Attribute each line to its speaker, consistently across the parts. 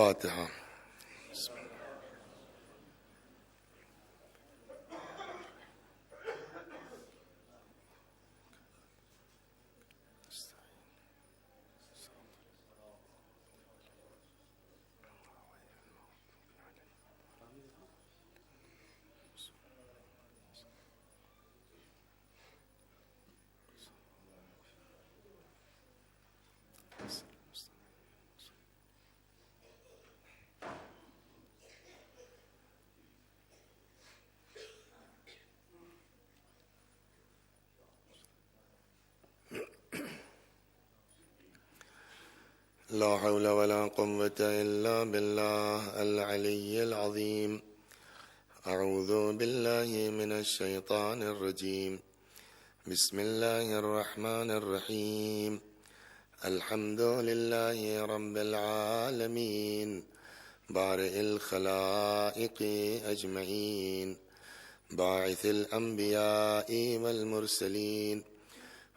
Speaker 1: فاتحہ. لا حول ولا قوة إلا بالله العلي العظيم. أعوذ بالله من الشيطان الرجيم. بسم الله الرحمن الرحيم. الحمد لله رب العالمين بارئ الخلائق أجمعين باعث الأنبياء والمرسلين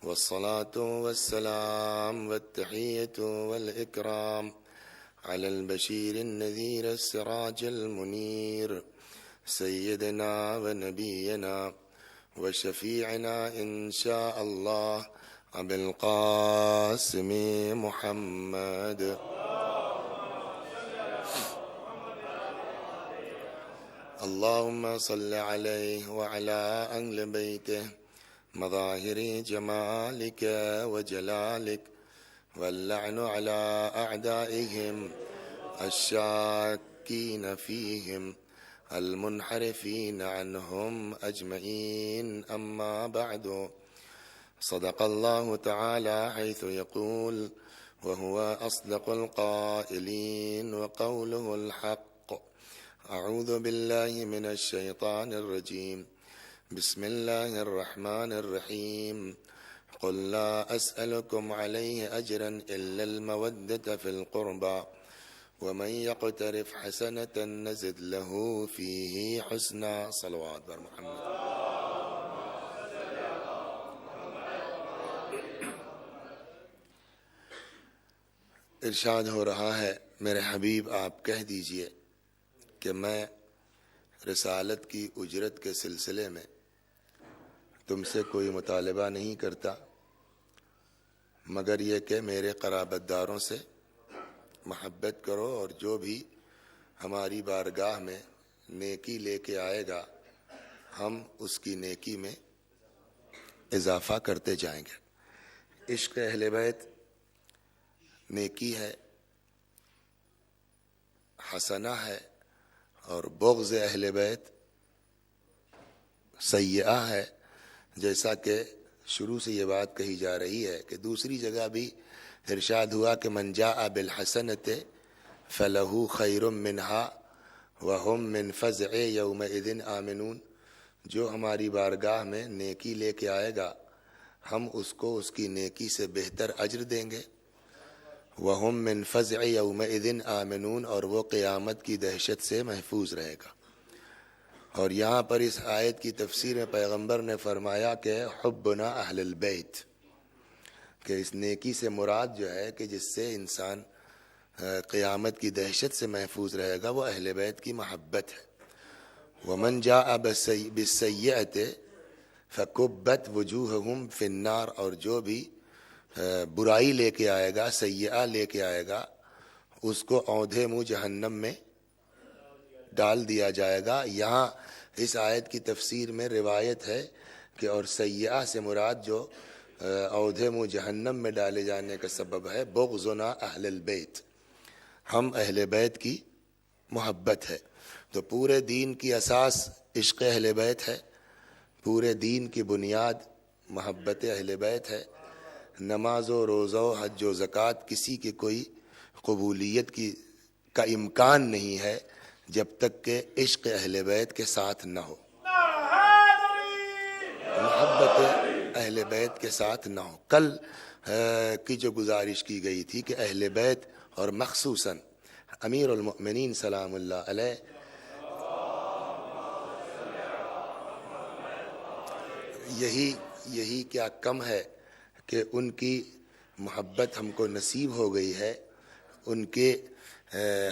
Speaker 1: والصلاة والسلام والتحية والإكرام على البشير النذير السراج المنير سيدنا ونبينا وشفيعنا إن شاء الله أبي القاسم محمد. اللهم صل عليه وعلى أهل بيته مظاهر جمالك وجلالك واللعن على أعدائهم الشاكين فيهم المنحرفين عنهم أجمعين. أما بعد، صدق الله تعالى حيث يقول وهو أصدق القائلين وقوله الحق. أعوذ بالله من الشيطان الرجيم. بسم الله الرحمن الرحيم. قل لا أسألكم عليه أجرا إلا المودة في القربى ومن يقترف حسنة نزد له فيه حسنا. صلوات بر محمد. ارشاد ہو رہا ہے میرے حبیب آپ کہہ دیجئے کہ میں رسالت کی اجرت کے سلسلے میں تم سے کوئی مطالبہ نہیں کرتا مگر یہ کہ میرے قرابت داروں سے محبت کرو اور جو بھی ہماری بارگاہ میں نیکی لے کے آئے گا ہم اس کی نیکی میں اضافہ کرتے جائیں گے. عشق اہل بیت نیکی ہے، حسنہ ہے، اور بغض اہل بیت سیئہ ہے. جیسا کہ شروع سے یہ بات کہی جا رہی ہے کہ دوسری جگہ بھی ارشاد ہوا کہ من جاء بالحسنۃ فلہ خیر منہا وہم من فزع یومئذ آمنون. جو ہماری بارگاہ میں نیکی لے کے آئے گا ہم اس کو اس کی نیکی سے بہتر اجر دیں گے. وہم من فزع یومئذ آمنون، اور وہ قیامت کی دہشت سے محفوظ رہے گا. اور یہاں پر اس آیت کی تفسیر میں پیغمبر نے فرمایا کہ حبنا اہل البیت، کہ اس نیکی سے مراد جو ہے کہ جس سے انسان قیامت کی دہشت سے محفوظ رہے گا وہ اہل بیت کی محبت ہے. ومن جاء بالسیئۃ فکبت وجوہہم فی النار، اور جو بھی برائی لے کے آئے گا، سیئہ لے کے آئے گا، اس کو اوندھے منہ جہنم میں ڈال دیا جائے گا. یہاں اس آیت کی تفسیر میں روایت ہے کہ اور سیئہ سے مراد جو اوندھے منہ جہنم میں ڈالے جانے کا سبب ہے بغضنا اہل البیت، ہم اہل بیت کی محبت ہے. تو پورے دین کی اساس عشق اہل بیت ہے، پورے دین کی بنیاد محبت اہل بیت ہے. نماز و روزہ و حج و زکوٰۃ کسی کی کوئی قبولیت کا امکان نہیں ہے جب تک کہ عشق اہل بیت کے ساتھ نہ ہو، محبت اہل بیت کے ساتھ نہ ہو. کل کی جو گزارش کی گئی تھی کہ اہل بیت اور مخصوصاً امیر المؤمنین سلام اللہ علیہ یہی کیا کم ہے کہ ان کی محبت ہم کو نصیب ہو گئی ہے. ان کے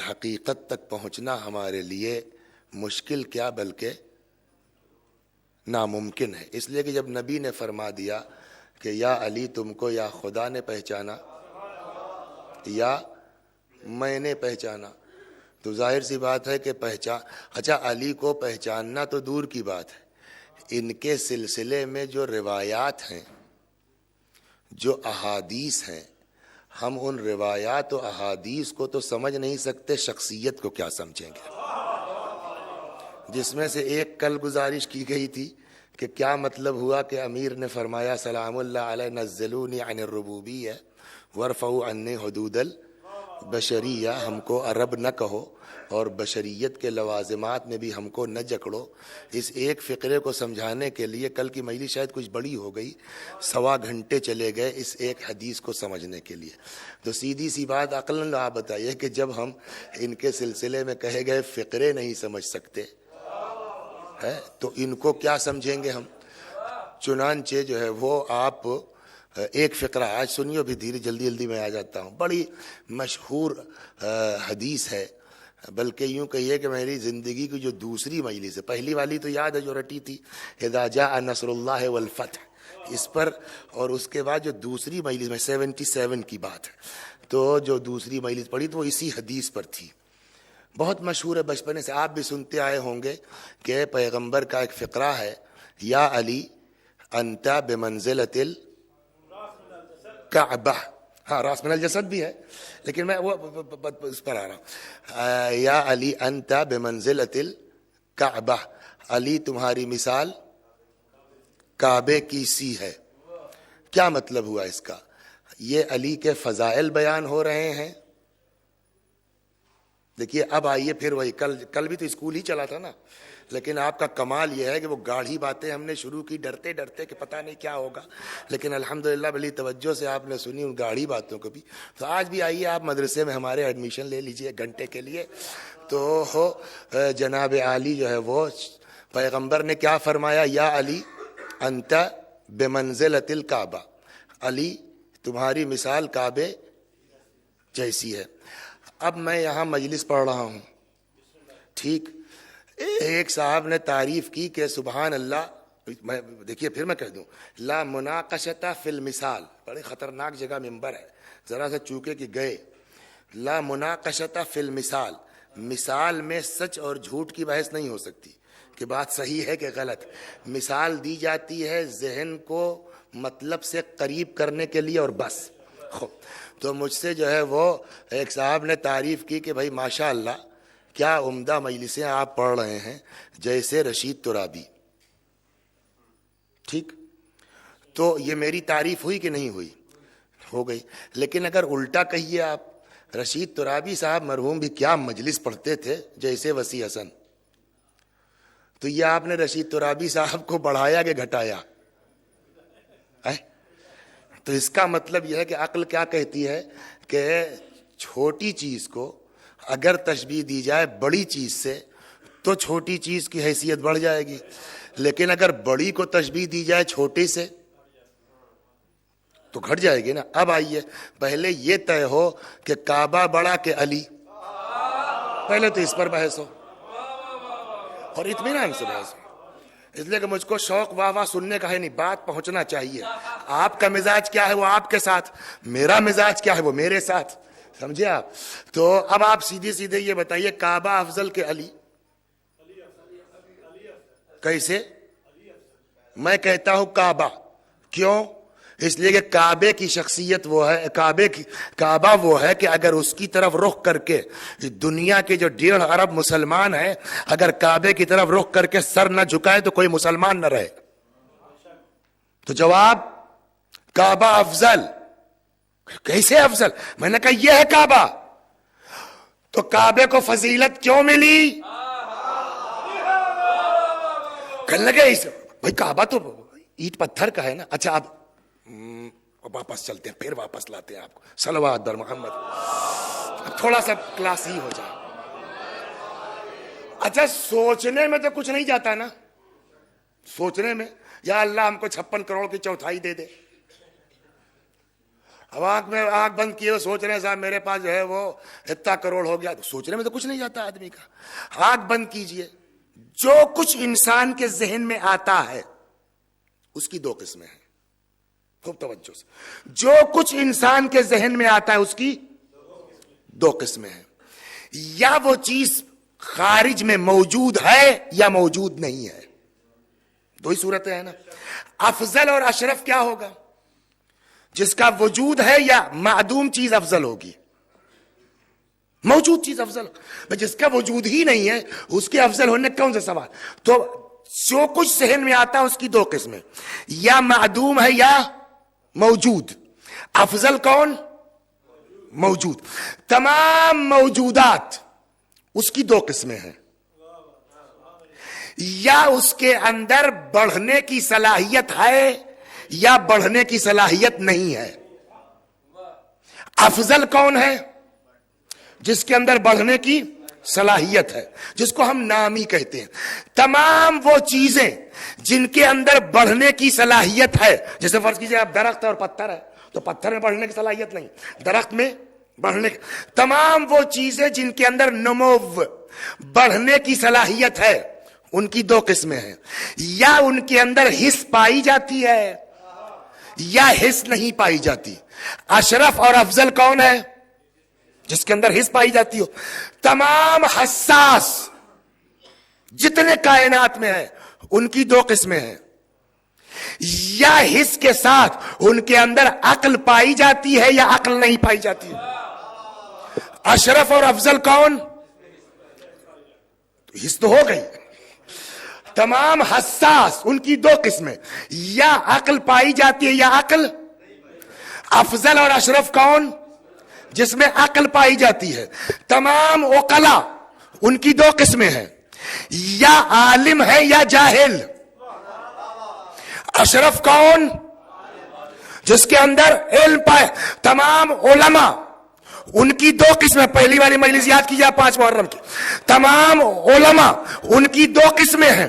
Speaker 1: حقیقت تک پہنچنا ہمارے لیے مشکل کیا بلکہ ناممکن ہے. اس لیے کہ جب نبی نے فرما دیا کہ یا علی تم کو یا خدا نے پہچانا یا میں نے پہچانا، تو ظاہر سی بات ہے کہ اچھا علی کو پہچاننا تو دور کی بات ہے، ان کے سلسلے میں جو روایات ہیں، جو احادیث ہیں، ہم ان روایات و احادیث کو تو سمجھ نہیں سکتے، شخصیت کو کیا سمجھیں گے؟ جس میں سے ایک کل گزارش کی گئی تھی کہ کیا مطلب ہوا کہ امیر نے فرمایا سلام اللہ علیہ نزلونی عن الربوبیہ وارفعوا عنی حدود البشریہ، ہم کو عرب نہ کہو اور بشریت کے لوازمات میں بھی ہم کو نہ جکڑو. اس ایک فقرے کو سمجھانے کے لیے کل کی مجلس شاید کچھ بڑی ہو گئی، 1.25 گھنٹے چلے گئے اس ایک حدیث کو سمجھنے کے لیے. تو سیدھی سی بات عقلاً آپ بتائیے کہ جب ہم ان کے سلسلے میں کہے گئے فقرے نہیں سمجھ سکتے ہے تو ان کو کیا سمجھیں گے ہم؟ چنانچہ جو ہے وہ آپ ایک فقرہ آج سنیو، بھی دھیرے جلدی میں آ جاتا ہوں. بڑی مشہور حدیث ہے، بلکہ یوں کہیے کہ میری زندگی کی جو دوسری مجلس ہے، پہلی والی تو یاد ہے جو رٹی تھی اذا جاء نصر اللہ والفتح، اس پر، اور اس کے بعد جو دوسری مجلس میں 77 کی بات ہے، تو جو دوسری مجلس پڑھی تو وہ اسی حدیث پر تھی. بہت مشہور ہے، بچپنے سے آپ بھی سنتے آئے ہوں گے کہ پیغمبر کا ایک فقرہ ہے، یا علی انت بمنزلۃ الکعبہ. ہاں راس من الجسد بھی ہے، لیکن میں وہ اس پر آ رہا ہوں. یا علی انت بمنزلۃ الکعبہ، علی تمہاری مثال کعبے کی سی ہے. کیا مطلب ہوا اس کا؟ یہ علی کے فضائل بیان ہو رہے ہیں. دیکھیے اب آئیے پھر وہی، کل بھی تو اسکول ہی چلا تھا نا، لیکن آپ کا کمال یہ ہے کہ وہ گاڑھی باتیں ہم نے شروع کی ڈرتے ڈرتے کہ پتہ نہیں کیا ہوگا، لیکن الحمدللہ بڑی توجہ سے آپ نے سنی ان گاڑھی باتوں کو بھی. تو آج بھی آئیے آپ مدرسے میں ہمارے ایڈمیشن لے لیجئے 1 گھنٹے کے لیے. تو جناب عالی جو ہے وہ پیغمبر نے کیا فرمایا، یا علی انت بمنزلۃ الکعبہ، علی تمہاری مثال کعبے جیسی ہے. اب میں یہاں مجلس پڑھ رہا ہوں، ٹھیک، ایک صاحب نے تعریف کی کہ سبحان اللہ، دیکھیے پھر میں کہہ دوں لا مناقشۃ فی المثال، بڑی خطرناک جگہ ممبر ہے، ذرا سا چوکے کہ گئے. لا مناقشۃ فی المثال، مثال میں سچ اور جھوٹ کی بحث نہیں ہو سکتی کہ بات صحیح ہے کہ غلط. مثال دی جاتی ہے ذہن کو مطلب سے قریب کرنے کے لیے اور بس. تو مجھ سے جو ہے وہ ایک صاحب نے تعریف کی کہ بھائی ماشاء اللہ کیا عمدہ مجلسیں آپ پڑھ رہے ہیں، جیسے رشید ترابی. ٹھیک، تو یہ میری تعریف ہوئی کہ نہیں ہوئی؟ ہو گئی. لیکن اگر الٹا کہیے آپ، رشید ترابی صاحب مرحوم بھی کیا مجلس پڑھتے تھے جیسے وسیع حسن، تو یہ آپ نے رشید ترابی صاحب کو بڑھایا کہ گھٹایا؟ تو اس کا مطلب یہ ہے کہ عقل کیا کہتی ہے کہ چھوٹی چیز کو اگر تشبیہ دی جائے بڑی چیز سے تو چھوٹی چیز کی حیثیت بڑھ جائے گی، لیکن اگر بڑی کو تشبیہ دی جائے چھوٹی سے تو گھٹ جائے گی نا. اب آئیے پہلے یہ طے ہو کہ کعبہ بڑا کہ علی، پہلے تو اس پر بحث ہو اور اطمینان سے بحث ہو. اس لیے کہ مجھ کو شوق واہ واہ سننے کا ہے نہیں، بات پہنچنا چاہیے. آپ کا مزاج کیا ہے وہ آپ کے ساتھ، میرا مزاج کیا ہے وہ میرے ساتھ، سمجھے آپ؟ تو اب آپ سیدھے یہ بتائیے کعبہ افضل کہ علی؟ کیسے؟ میں کہتا ہوں کعبہ. کیوں؟ اس لیے کہ کعبے کی شخصیت وہ ہے، کعبہ وہ ہے کہ اگر اس کی طرف رخ کر کے دنیا کے جو 1.5 ارب مسلمان ہیں، اگر کعبے کی طرف رخ کر کے سر نہ جھکائے تو کوئی مسلمان نہ رہے. تو جواب کعبہ افضل. کیسے افضل؟ میں نے کہا یہ ہے کعبہ. تو کعبے کو فضیلت کیوں ملی؟ کہنے لگے بھائی کعبہ تو اینٹ پتھر کا ہے نا. اچھا اب واپس چلتے ہیں، پھر واپس لاتے ہیں آپ کو صلوات بر محمد. اب تھوڑا سا کلاس ہی ہو جائے. اچھا سوچنے میں تو کچھ نہیں جاتا نا، سوچنے میں یا اللہ ہم کو 56 کروڑ کی چوتھائی دے دے. اب آنکھ میں آنکھ بند کیے سوچ رہے ہیں صاحب میرے پاس جو ہے وہ اتنا کروڑ ہو گیا، سوچنے میں تو کچھ نہیں جاتا آدمی کا. آنکھ بند کیجئے. جو کچھ انسان کے ذہن میں آتا ہے اس کی دو قسمیں ہیں. خوب توجہ سے. جو کچھ انسان کے ذہن میں آتا ہے اس کی دو قسمیں ہیں. یا وہ چیز خارج میں موجود ہے یا موجود نہیں ہے. دو ہی صورتیں ہیں نا. افضل اور اشرف کیا ہوگا؟ جس کا وجود ہے یا معدوم چیز افضل ہوگی؟ موجود چیز افضل. جس کا وجود ہی نہیں ہے اس کے افضل ہونے کون سا سوال. تو جو کچھ ذہن میں آتا ہے اس کی دو قسمیں، یا معدوم ہے یا موجود. افضل کون؟ موجود. تمام موجودات اس کی دو قسمیں ہیں. یا اس کے اندر بڑھنے کی صلاحیت ہے یا بڑھنے کی صلاحیت نہیں ہے. افضل کون ہے؟ جس کے اندر بڑھنے کی صلاحیت ہے، جس کو ہم نامی کہتے ہیں. تمام وہ چیزیں جن کے اندر بڑھنے کی صلاحیت ہے، جیسے فرض کیجئے آپ درخت اور پتھر ہے تو پتھر میں بڑھنے کی صلاحیت نہیں، درخت میں بڑھنے کی. تمام وہ چیزیں جن کے اندر نمو بڑھنے کی صلاحیت ہے ان کی دو قسمیں ہیں. یا ان کے اندر حس پائی جاتی ہے یا حس نہیں پائی جاتی. اشرف اور افضل کون ہے؟ جس کے اندر حس پائی جاتی ہو. تمام حساس جتنے کائنات میں ہیں ان کی دو قسمیں ہیں. یا حس کے ساتھ ان کے اندر عقل پائی جاتی ہے یا عقل نہیں پائی جاتی ہے. اشرف اور افضل کون؟ حس تو ہو گئی. تمام حساس ان کی دو قسمیں، یا عقل پائی جاتی ہے یا عقل. افضل اور اشرف کون؟ جس میں عقل پائی جاتی ہے. تمام عقلا ان کی دو قسمیں ہیں، یا عالم ہے یا جاہل. اشرف کون؟ جس کے اندر علم پائے. تمام علماء ان کی دو قسمیں. پہلی والی مجلس یاد کیجیے 5 محرم کی. تمام علماء ان کی دو قسمیں ہیں.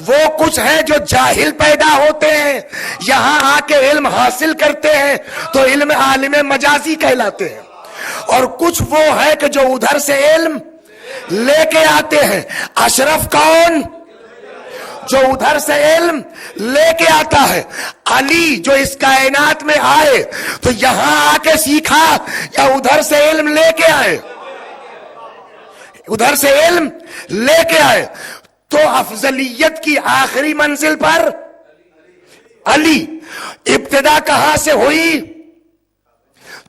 Speaker 1: وہ کچھ ہیں جو جاہل پیدا ہوتے ہیں، یہاں آ کے علم حاصل کرتے ہیں تو علم عالم مجازی کہلاتے ہیں. اور کچھ وہ ہے کہ جو ادھر سے علم لے کے آتے ہیں. اشرف کون؟ جو ادھر سے علم لے کے آتا ہے. علی جو اس کائنات میں آئے تو یہاں آ کے سیکھا یا ادھر سے علم لے کے آئے؟ ادھر سے علم لے کے آئے. تو افضلیت کی آخری منزل پر علی. ابتدا کہاں سے ہوئی؟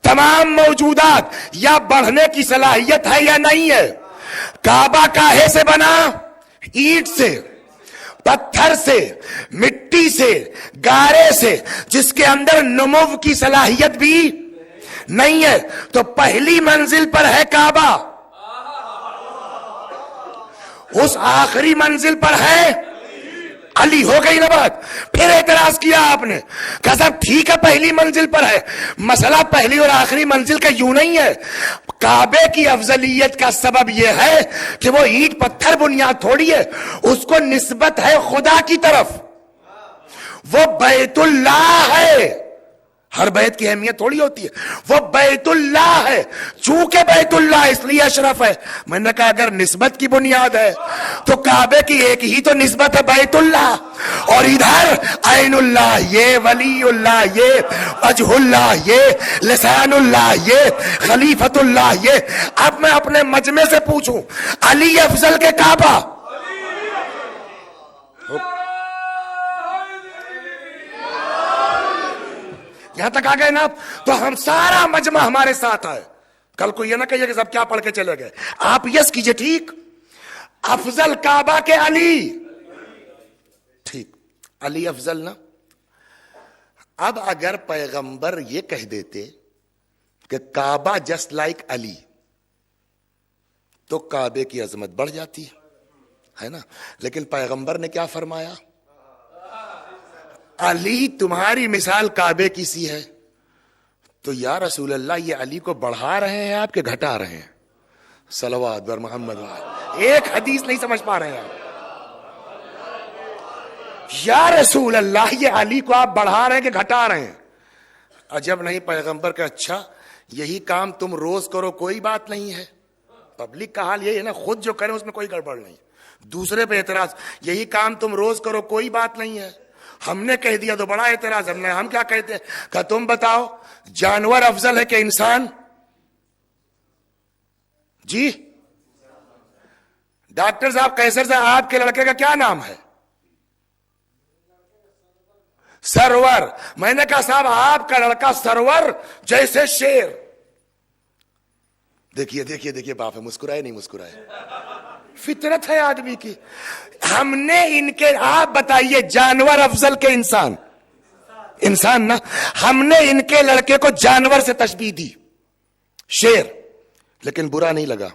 Speaker 1: تمام موجودات یا بڑھنے کی صلاحیت ہے یا نہیں ہے. کعبہ کاہے سے بنا؟ اینٹ سے، پتھر سے، مٹی سے، گارے سے، جس کے اندر نمو کی صلاحیت بھی نہیں ہے. تو پہلی منزل پر ہے کعبہ، اس آخری منزل پر ہے علی. ہو گئی نا بات؟ پھر اعتراض کیا آپ نے، کہا صاحب ٹھیک ہے پہلی منزل پر ہے، مسئلہ پہلی اور آخری منزل کا یوں نہیں ہے. کعبے کی افضلیت کا سبب یہ ہے کہ وہ اینٹ پتھر بنیاد تھوڑی ہے، اس کو نسبت ہے خدا کی طرف. وہ بیت اللہ ہے. ہر بیت کی اہمیت تھوڑی ہوتی ہے. وہ بیت اللہ ہے، چونکہ بیت اللہ اس لیے اشرف ہے. میں نے کہا اگر نسبت کی بنیاد ہے تو کعبے کی ایک ہی تو نسبت ہے بیت اللہ، اور ادھر عین اللہ یہ، ولی اللہ یہ، وجہ اللہ یہ، لسان اللہ یہ، خلیفت اللہ یہ. اب میں اپنے مجمع سے پوچھوں علی افضل کے کعبہ؟ یہاں تک آ گئے نا؟ تو ہم سارا مجمع ہمارے ساتھ آئے. کل کو یہ نہ کہیے کہ سب کیا پڑھ کے چلے گئے. آپ یس کیجئے. ٹھیک، افضل کعبہ کے علی. ٹھیک، علی افضل نا. اب اگر پیغمبر یہ کہہ دیتے کہ کعبہ جسٹ لائک علی تو کعبے کی عظمت بڑھ جاتی ہے نا. لیکن پیغمبر نے کیا فرمایا؟ علی تمہاری مثال کعبے کی سی ہے. تو یا رسول اللہ یہ علی کو بڑھا رہے ہیں آپ کہ گھٹا رہے ہیں؟ صلوات بر محمد. ایک حدیث نہیں سمجھ پا رہے ہیں آپ. یا رسول اللہ یہ علی کو آپ بڑھا رہے ہیں کہ گھٹا رہے ہیں؟ عجب نہیں پیغمبر کا اچھا یہی کام تم روز کرو کوئی بات نہیں ہے. پبلک کا حال یہی ہے نا, خود جو کریں اس میں کوئی گڑبڑ نہیں, دوسرے پہ اعتراض. یہی کام تم روز کرو کوئی بات نہیں ہے, ہم نے کہہ دیا تو بڑا اعتراض. ہم کیا کہتے ہیں کہ تم بتاؤ جانور افضل ہے کہ انسان؟ جی ڈاکٹر صاحب قیصر صاحب آپ کے لڑکے کا کیا نام ہے؟ سرور. میں نے کہا صاحب آپ کا لڑکا سرور جیسے شیر. دیکھیے دیکھیے دیکھیے باپ ہے, مسکرائے نہیں مسکرائے, فطرت ہے آدمی کی. ہم نے ان کے, آپ بتائیے جانور افضل کے انسان؟ انسان نا. ہم نے ان کے لڑکے کو جانور سے تشبیہ دی, شیر, لیکن برا نہیں لگا,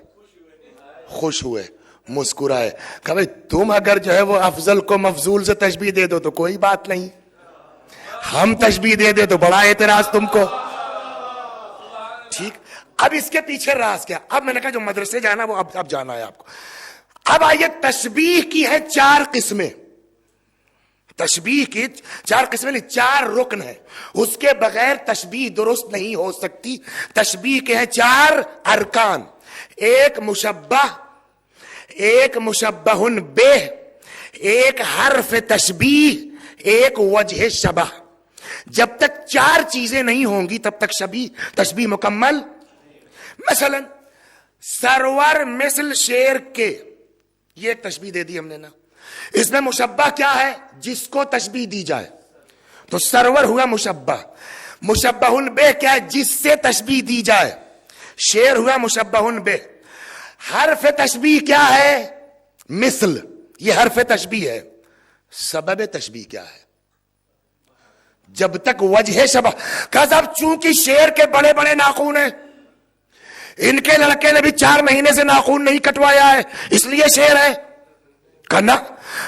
Speaker 1: خوش ہوئے, مسکرائے. کہ بھائی تم اگر جو ہے وہ افضل کو مفضول سے تشبیہ دے دو تو کوئی بات نہیں, ہم تشبیہ دے دے تو بڑا اعتراض تم کو. ٹھیک. اب اس کے پیچھے راز کیا؟ اب میں نے کہا جو مدرسے جانا وہ اب جانا ہے آپ کو. اب آئیے, تشبیہ کی ہے 4 قسمیں. تشبیہ کی 4 قسمیں نہیں, 4 رکن ہے, اس کے بغیر تشبیہ درست نہیں ہو سکتی. تشبیہ کے ہیں 4 ارکان. ایک مشبہ, ایک مشبہ بہ, ایک حرف تشبیہ, ایک وجہ شبہ. جب تک 4 چیزیں نہیں ہوں گی تب تک تشبیہ مکمل. مثلا سرور مثل شیر کے, یہ ایک تشبیہ دے دی ہم نے نا. اس میں مشبہ کیا ہے؟ جس کو تشبیہ دی جائے. تو سرور ہوا مشبہ. مشبہ بہ کیا ہے؟ جس سے تشبیہ دی جائے. شیر ہوا مشبہ بہ. حرف تشبیہ کیا ہے؟ مثل, یہ حرف تشبیہ ہے. سبب تشبیہ کیا ہے؟ جب تک وجہ شبہ. کہ صاحب چونکہ شیر کے بڑے بڑے ناخون ہیں, ان کے لڑکے نے بھی 4 مہینے سے ناخون نہیں کٹوایا ہے اس لیے شیر ہے. کہنا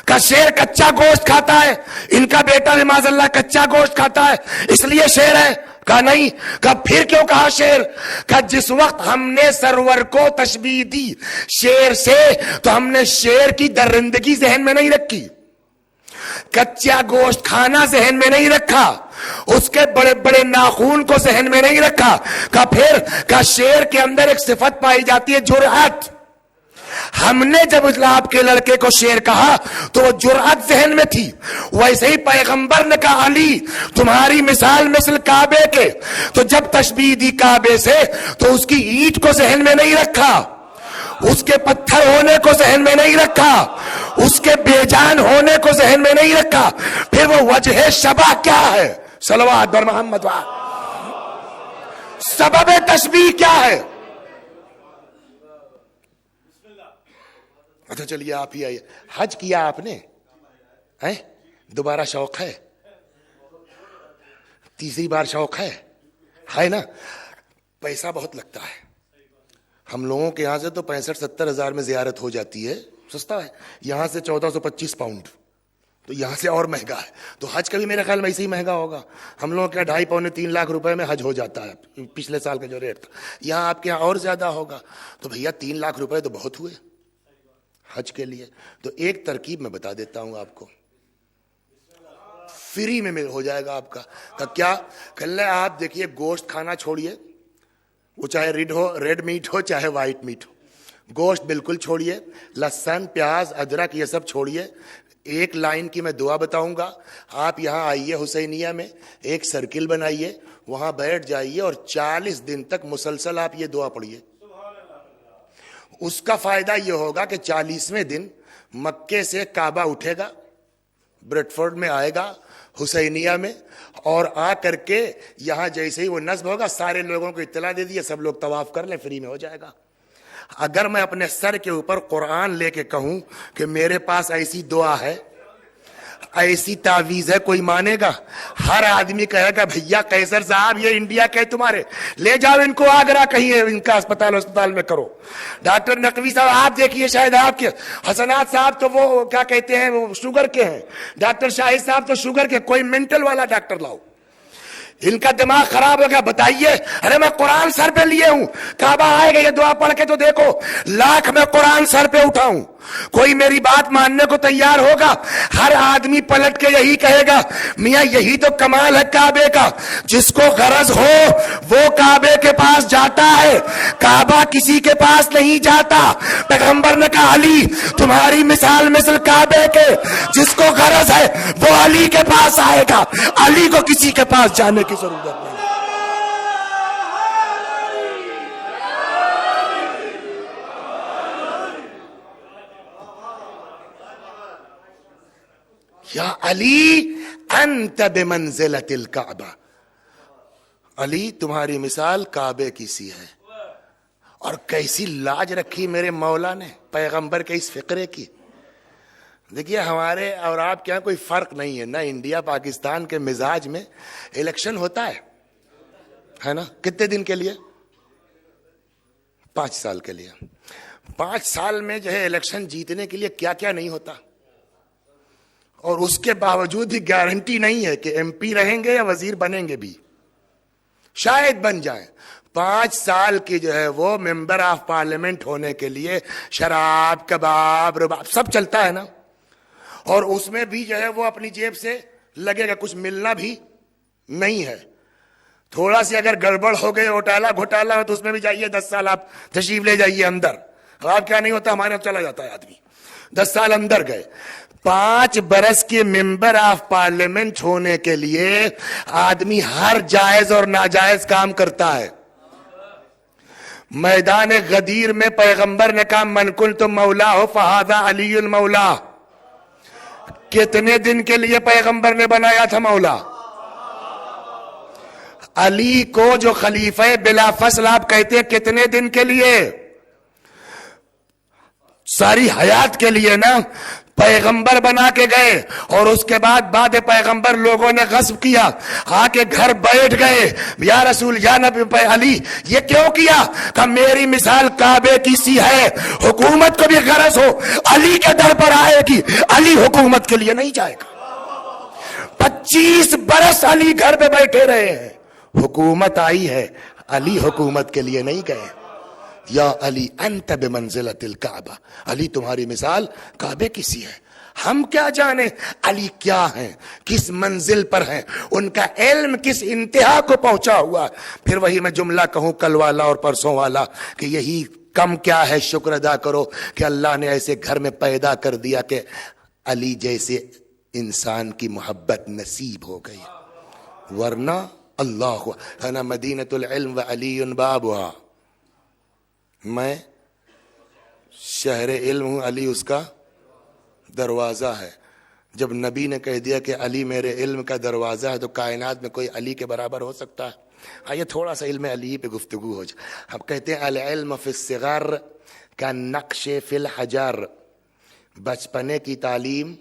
Speaker 1: کہ شیر کچا گوشت کھاتا ہے, ان کا بیٹا بھی معاذ اللہ کچا گوشت کھاتا ہے اس لیے شیر ہے. کہا نہیں. کہا پھر کیوں کہا شیر؟ کہا جس وقت ہم نے سرور کو تشبیہ دی شیر سے تو ہم نے شیر کی درندگی ذہن میں نہیں رکھی, کچا گوشت کھانا ذہن میں نہیں رکھا, اس کے بڑے بڑے ناخون کو ذہن میں نہیں رکھا. کہ پھر کہ شیر کے اندر ایک صفت پائی جاتی ہے جرأت. ہم نے جب آپ کے لڑکے کو شیر کہا تو وہ جرأت ذہن میں تھی. ویسے ہی پیغمبر نے کہا علی تمہاری مثال مثل کعبے کے, تو جب تشبیہ دی کعبے سے تو اس کی اینٹ کو ذہن میں نہیں رکھا, اس کے پتھر ہونے کو ذہن میں نہیں رکھا, اس کے بے جان ہونے کو ذہن میں نہیں رکھا. پھر وہ وجہ شبہ کیا ہے؟ صلوات بر محمد و سبب تشبیہ کیا ہے؟ اچھا چلیے آپ ہی آئیے. حج کیا آپ نے, دوبارہ شوق ہے؟ تیسری بار شوق ہے نا؟ پیسہ بہت لگتا ہے. ہم لوگوں کے یہاں سے تو 65-70 ہزار میں زیارت ہو جاتی ہے, سستا ہے. یہاں سے 1425 پاؤنڈ, تو یہاں سے اور مہنگا ہے. تو حج کا بھی میرے خیال میں ایسے ہی مہنگا ہوگا. ہم لوگوں کے 2.5-3 لاکھ روپے میں حج ہو جاتا ہے, پچھلے سال کا جو ریٹ تھا. یہاں آپ کے یہاں اور زیادہ ہوگا. تو بھیا 3 لاکھ روپے تو بہت ہوئے حج کے لیے. تو ایک ترکیب میں بتا دیتا ہوں آپ کو, فری میں ہو جائے گا آپ کا. کیا کل آپ دیکھیے, گوشت کھانا چھوڑیے, وہ چاہے ریڈ میٹ ہو چاہے وائٹ میٹ ہو, گوشت بالکل چھوڑیے. لہسن پیاز ادرک یہ سب چھوڑیے. ایک لائن کی میں دعا بتاؤں گا, آپ یہاں آئیے حسینیہ میں, ایک سرکل بنائیے, وہاں بیٹھ جائیے اور 40 دن تک مسلسل آپ یہ دعا پڑھیے. اس کا فائدہ یہ ہوگا کہ 40ویں دن مکے سے کعبہ اٹھے گا, بریڈ فورڈ میں آئے گا حسینیہ میں, اور آ کر کے یہاں جیسے ہی وہ نصب ہوگا سارے لوگوں کو اطلاع دے دیے, سب لوگ طواف کر لیں, فری میں ہو جائے گا. اگر میں اپنے سر کے اوپر قرآن لے کے کہوں کہ میرے پاس ایسی دعا ہے, ایسی تعویذ ہے, کوئی مانے گا؟ ہر آدمی کہے گا بھیا قیصر صاحب یہ انڈیا کے تمہارے, لے جاؤ ان کو آگرہ کہیں ان کا اسپتال میں کرو. ڈاکٹر نقوی صاحب آپ دیکھیے, شاید آپ کے حسنات صاحب تو وہ کیا کہتے ہیں, وہ شوگر کے ہیں. ڈاکٹر شاہد صاحب تو شوگر کے, کوئی مینٹل والا ڈاکٹر لاؤ, ان کا دماغ خراب ہو گیا. بتائیے, ارے میں قرآن سر پہ لیے ہوں, کعبہ آئے گا یہ دعا پڑھ کے تو دیکھو, لاکھ میں قرآن سر پہ اٹھاؤں کوئی میری بات ماننے کو تیار ہوگا؟ ہر آدمی پلٹ کے یہی کہے گا میاں یہی تو کمال ہے کعبے کا، جس کو غرض ہو وہ کعبے کے پاس جاتا ہے، کعبہ کسی کے پاس نہیں جاتا۔ پیغمبر نے کہا علی تمہاری مثال مثل کعبے کے، جس کو غرض ہے وہ علی کے پاس آئے گا، علی کو کسی کے پاس جانے کی ضرورت نہیں۔ یا علی انت بمنزلۃ الکعبہ، علی تمہاری مثال کعبے کی سی ہے۔ اور کیسی لاج رکھی میرے مولا نے پیغمبر کے اس فقرے کی۔ دیکھیے ہمارے اور آپ کے یہاں کوئی فرق نہیں ہے، نہ انڈیا پاکستان کے مزاج میں الیکشن ہوتا ہے نا؟ کتنے دن کے لیے؟ 5 سال کے لیے۔ 5 سال میں جو ہے الیکشن جیتنے کے لیے کیا کیا نہیں ہوتا، اور اس کے باوجود بھی گارنٹی نہیں ہے کہ ایم پی رہیں گے یا وزیر بنیں گے بھی، شاید بن جائیں۔ 5 سال کی جو ہے وہ ممبر آف پارلیمنٹ ہونے کے لیے شراب کباب رباب سب چلتا ہے نا، اور اس میں بھی جو ہے وہ اپنی جیب سے لگے گا، کچھ ملنا بھی نہیں ہے۔ تھوڑا سی اگر گڑبڑ ہو گئے گھوٹالا ہو تو اس میں بھی جائیے 10 سال آپ تشریف لے جائیے اندر۔ آپ کیا نہیں ہوتا، ہمارے یہاں چلا جاتا ہے آدمی، 10 سال اندر گئے۔ 5 برس کے ممبر آف پارلیمنٹ ہونے کے لیے آدمی ہر جائز اور ناجائز کام کرتا ہے۔ میدان غدیر میں پیغمبر نے کہا من کنت مولا ہو فہذا علی المولا۔ کتنے دن کے لیے پیغمبر نے بنایا تھا مولا؟ علی کو جو خلیفہ بلا فصل آپ کہتے ہیں کتنے دن کے لیے؟ ساری حیات کے لیے نا۔ پیغمبر بنا کے گئے اور اس کے بعد پیغمبر لوگوں نے غصب کیا، آ کے گھر بیٹھ گئے، یا رسول یا نبی علی یہ کیوں کیا؟ کہ میری مثال کعبے کی سی ہے، حکومت کو بھی غرض ہو علی کے در پر آئے گی، علی حکومت کے لیے نہیں جائے گا۔ 25 برس علی گھر پہ بیٹھے رہے ہیں، حکومت آئی ہے، علی حکومت کے لیے نہیں گئے۔ یا علی انت بمنزلۃ الکعبہ، علی تمہاری مثال کعبے کی سی ہے۔ ہم کیا جانے علی کیا ہیں، کس منزل پر ہیں، ان کا علم کس انتہا کو پہنچا ہوا۔ پھر وہی میں جملہ کہوں کل والا اور پرسوں والا کہ یہی کم کیا ہے، شکر ادا کرو کہ اللہ نے ایسے گھر میں پیدا کر دیا کہ علی جیسے انسان کی محبت نصیب ہو گئی، ورنہ اللہ انا مدینۃ العلم وعلی بابھا، میں شہر علم ہوں، علی اس کا دروازہ ہے۔ جب نبی نے کہہ دیا کہ علی میرے علم کا دروازہ ہے تو کائنات میں کوئی علی کے برابر ہو سکتا ہے؟ آئیے تھوڑا سا علم علی پہ گفتگو ہو جائے۔ ہم کہتے ہیں العلم فی الصغر کا نقش فی الحجر، بچپنے کی تعلیم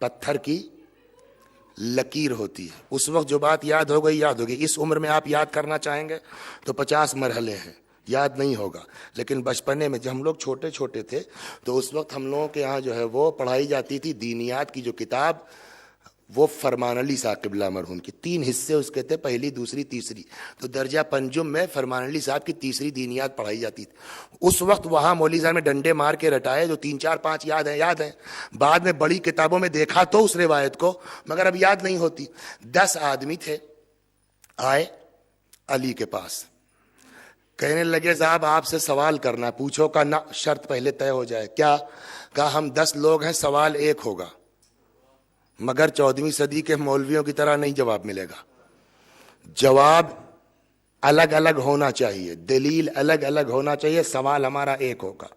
Speaker 1: پتھر کی لکیر ہوتی ہے۔ اس وقت جو بات یاد ہو گئی یاد ہوگی، اس عمر میں آپ یاد کرنا چاہیں گے تو 50 مرحلے ہیں، یاد نہیں ہوگا۔ لیکن بچپنے میں جب ہم لوگ چھوٹے چھوٹے تھے تو اس وقت ہم لوگوں کے یہاں جو ہے وہ پڑھائی جاتی تھی دینیات کی جو کتاب، وہ فرمان علی صاحب قبلہ مرحوم کی 3 حصے اس کے تھے، پہلی دوسری تیسری، تو درجہ پنجم میں فرمان علی صاحب کی تیسری دینیات پڑھائی جاتی تھی۔ اس وقت وہاں مولوی صاحب نے ڈنڈے مار کے رٹائے، جو 3 4 5 یاد ہیں، بعد میں بڑی کتابوں میں دیکھا تو اس روایت کو، مگر اب یاد نہیں ہوتی۔ 10 آدمی تھے، آئے علی کے پاس، کہنے لگے صاحب آپ سے سوال کرنا، پوچھو کا نہ شرط پہلے طے ہو جائے۔ کیا؟ کہا ہم 10 لوگ ہیں، سوال ایک ہوگا، مگر 14ویں صدی کے مولویوں کی طرح نہیں جواب ملے گا، جواب الگ الگ ہونا چاہیے، دلیل الگ الگ ہونا چاہیے، سوال ہمارا ایک ہوگا۔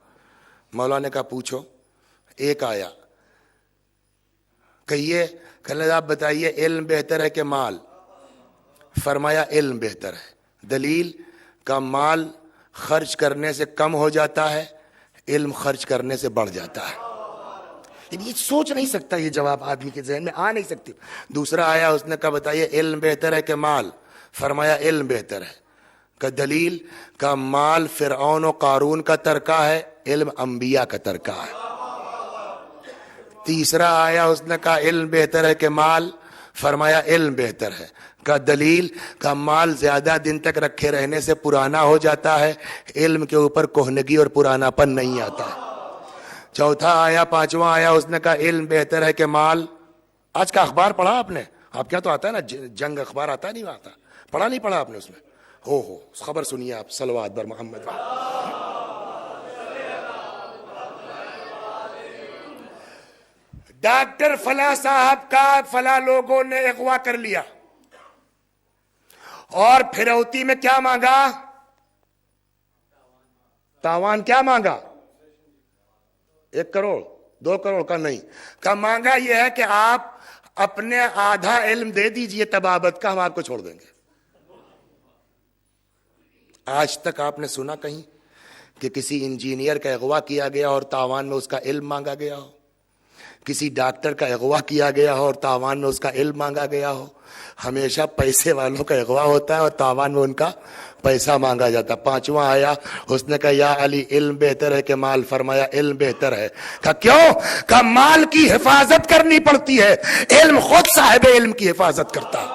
Speaker 1: مولا نے کہا پوچھو۔ ایک آیا، کہیے کہنے آپ بتائیے علم بہتر ہے کہ مال؟ فرمایا علم بہتر ہے۔ دلیل؟ کا مال خرچ کرنے سے کم ہو جاتا ہے، علم خرچ کرنے سے بڑھ جاتا ہے۔ یہ سوچ نہیں سکتا، یہ جواب آدمی کے ذہن میں آ نہیں سکتی۔ دوسرا آیا، اس نے کہا بتائیے علم بہتر ہے کہ مال؟ فرمایا علم بہتر ہے۔ کا دلیل؟ کا مال فرعون و قارون کا ترکہ ہے، علم انبیاء کا ترکہ ہے۔ تیسرا آیا، اس نے کہا علم بہتر ہے کہ مال؟ فرمایا علم بہتر ہے۔ کا دلیل؟ کا مال زیادہ دن تک رکھے رہنے سے پرانا ہو جاتا ہے، علم کے اوپر کہنگی اور پرانا پن نہیں آتا ہے۔ چوتھا آیا پانچواں آیا, اس نے کہا علم بہتر ہے کہ مال. آج کا اخبار پڑھا آپ نے؟ آپ کیا تو آتا ہے نا جنگ اخبار, آتا نہیں آتا, پڑھا نہیں پڑھا آپ نے اس میں؟ ہو خبر سنیے آپ, صلوات بر محمد. ڈاکٹر فلاں صاحب کا فلاں لوگوں نے اغوا کر لیا, اور پھروتی میں کیا مانگا؟ تاوان. کیا مانگا؟ 1 کروڑ 2 کروڑ کا نہیں, کا مانگا یہ ہے کہ آپ اپنے آدھا علم دے دیجئے طبابت کا, ہم آپ کو چھوڑ دیں گے. آج تک آپ نے سنا کہیں کہ کسی انجینئر کا اغوا کیا گیا اور تاوان میں اس کا علم مانگا گیا ہو؟ کسی ڈاکٹر کا اغوا کیا گیا ہو اور تاوان میں اس کا علم مانگا گیا ہو؟ ہمیشہ پیسے والوں کا اغوا ہوتا ہے اور تاوان میں ان کا پیسہ مانگا جاتا. پانچواں آیا, اس نے کہا یا علی علم بہتر ہے کہ مال. فرمایا علم بہتر ہے. کہا کیوں؟ کہا مال کی حفاظت کرنی پڑتی ہے, علم خود صاحب علم کی حفاظت کرتا.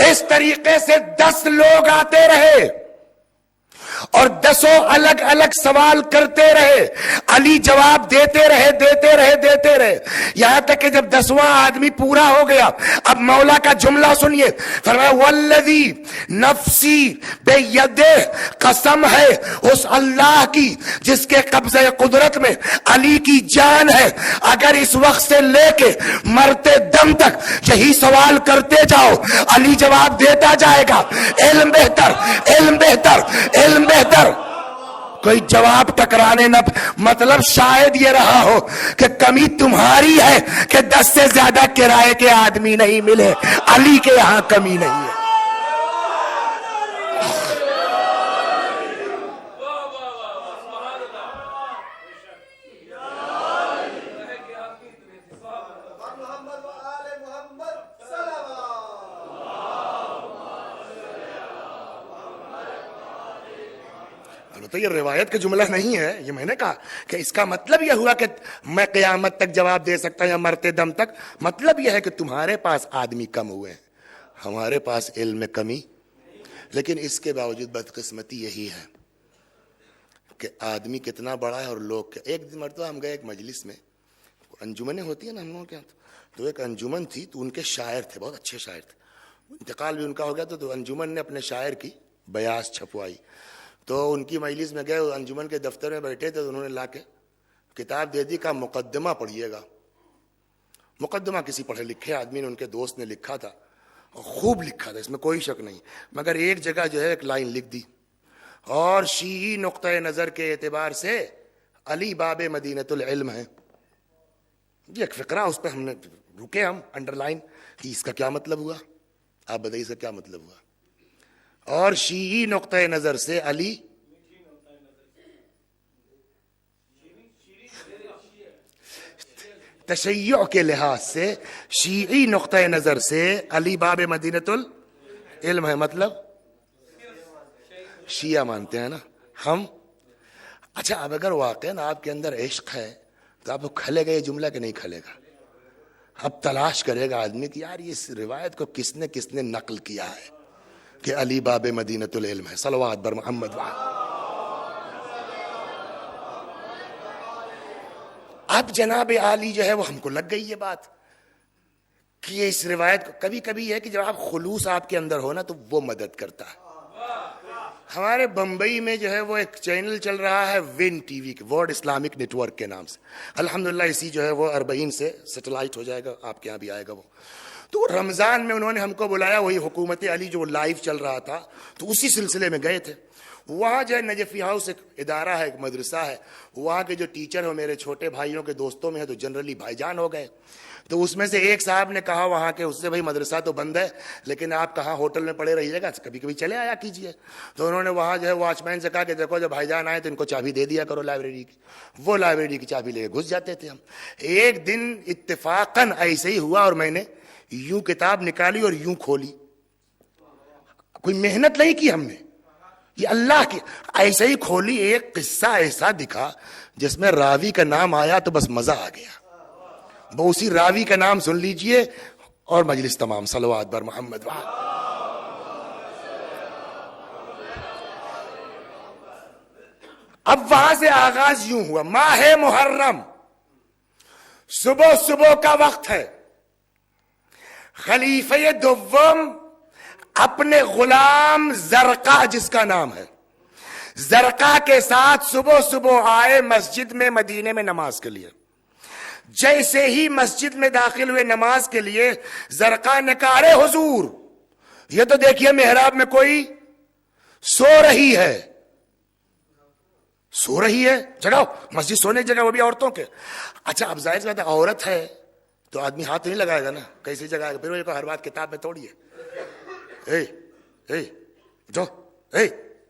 Speaker 1: اس طریقے سے 10 لوگ آتے رہے اور 10 الگ الگ سوال کرتے رہے. علی جواب دیتے رہے, یہاں تک کہ جب 10واں آدمی پورا ہو گیا, اب مولا کا جملہ سنیے. فرمایا والذی نفسی بیدہ, قسم ہے اس اللہ کی جس کے قبضہ قدرت میں علی کی جان ہے, اگر اس وقت سے لے کے مرتے دم تک یہی سوال کرتے جاؤ, علی جواب دیتا جائے گا علم بہتر, علم بہتر, علم بہتر. کوئی جواب ٹکرانے نہ, مطلب شاید یہ رہا ہو کہ کمی تمہاری ہے کہ 10 سے زیادہ کرائے کے آدمی نہیں ملے, علی کے یہاں کمی نہیں ہے. تو یہ روایت کا جملہ نہیں ہے, یہ میں نے کہا کہ اس کا مطلب یہ ہوا کہ میں قیامت تک جواب دے سکتا یا مرتے دم تک. مطلب یہ ہے کہ تمہارے پاس آدمی کم ہوئے ہیں, ہمارے پاس علم میں کمی. لیکن اس کے باوجود بدقسمتی یہی ہے کہ آدمی کتنا بڑا ہے اور لوگ. ایک مرتبہ ہم گئے ایک مجلس میں, انجمنیں ہوتی ہیں نا ہم لوگوں کے, تو ایک انجمن تھی, تو ان کے شاعر تھے, بہت اچھے شاعر تھے, انتقال بھی ان کا ہو گیا. تو انجمن نے اپنے شاعر کی بیاس چھپوائی. تو ان کی مجلس میں گئے, انجمن کے دفتر میں بیٹھے تھے, تو انہوں نے لا کے کتاب دے دی, کا مقدمہ پڑھیے گا. مقدمہ کسی پڑھے لکھے آدمی نے, ان کے دوست نے لکھا تھا, خوب لکھا تھا, اس میں کوئی شک نہیں, مگر ایک جگہ جو ہے ایک لائن لکھ دی, اور شیعی نقطۂ نظر کے اعتبار سے علی باب مدینۃ العلم ہے. یہ ایک فقرہ, اس پہ ہم نے رکے, ہم انڈر لائن کہ اس کا کیا مطلب ہوا, آپ بتائیے اس کا کیا مطلب ہوا. اور شیعی نقطۂ نظر سے علی, تشیع کے لحاظ سے شیعی نقطۂ نظر سے علی باب مدینۃ العلم ہے. مطلب شیعہ مانتے ہیں نا ہم. اچھا, اب اگر واقعاً آپ کے اندر عشق ہے تو آپ کو کھلے گا یہ جملہ کہ نہیں کھلے گا؟ اب تلاش کرے گا آدمی کہ یار اس روایت کو کس نے نقل کیا ہے کہ علی باب مدینۃ العلم ہے. صلوات بر محمد. اب جناب عالی جو ہے وہ ہم کو لگ گئی یہ بات کہ یہ اس روایت کو, کبھی کبھی ہے کہ جب آپ خلوص آپ کے اندر ہو نا تو وہ مدد کرتا ہے. ہمارے بمبئی میں جو ہے وہ ایک چینل چل رہا ہے ون ٹی وی کے, ورلڈ اسلامک نیٹ ورک کے نام سے. الحمدللہ اسی جو ہے وہ 40 سے سیٹلائٹ ہو جائے گا, آپ کے یہاں بھی آئے گا وہ. تو رمضان میں انہوں نے ہم کو بلایا, وہی حکومت علی جو لائیو چل رہا تھا, تو اسی سلسلے میں گئے تھے. وہاں جو ہے نجفی ہاؤس ایک ادارہ ہے, ایک مدرسہ ہے, وہاں کے جو ٹیچر ہیں میرے چھوٹے بھائیوں کے دوستوں میں ہے, تو جنرلی بھائی جان ہو گئے. تو اس میں سے ایک صاحب نے کہا وہاں کے, اس سے بھائی مدرسہ تو بند ہے لیکن آپ کہاں ہوٹل میں پڑے رہیے گا, کبھی کبھی چلے آیا کیجیے. تو انہوں نے وہاں جو ہے واچ مین سے کہا کہ دیکھو جب بھائی جان آئے تو ان کو چابی دے دیا کرو لائبریری کی. وہ لائبریری کی چابی لے کے گھس جاتے تھے ہم. ایک دن اتفاقاً ایسے ہی ہوا, اور میں نے یوں کتاب نکالی اور یوں کھولی, کوئی محنت نہیں کی ہم نے, یہ اللہ کی ایسے ہی کھولی. ایک قصہ ایسا دکھا جس میں راوی کا نام آیا تو بس مزہ آ گیا. وہ اسی راوی کا نام سن لیجئے اور مجلس تمام. صلوات بر محمد. اب وہاں سے آغاز یوں ہوا، ماہ محرم، صبح صبح کا وقت ہے، خلیفہ دوم اپنے غلام زرقا جس کا نام ہے، زرقا کے ساتھ صبح صبح آئے مسجد میں مدینے میں نماز کے لیے۔ جیسے ہی مسجد میں داخل ہوئے نماز کے لیے، زرقا نے کہا ارے حضور یہ تو دیکھیے محراب میں کوئی سو رہی ہے، سو رہی ہے، جگاؤ، مسجد سونے کی جگہ، وہ بھی عورتوں کے۔ اچھا اب ظاہر سی بات ہے عورت ہے تو آدمی ہاتھ نہیں لگائے گا نا، کیسے جگائے گا؟ پھر وہ ہر بات کتاب میں توڑیے، اٹھو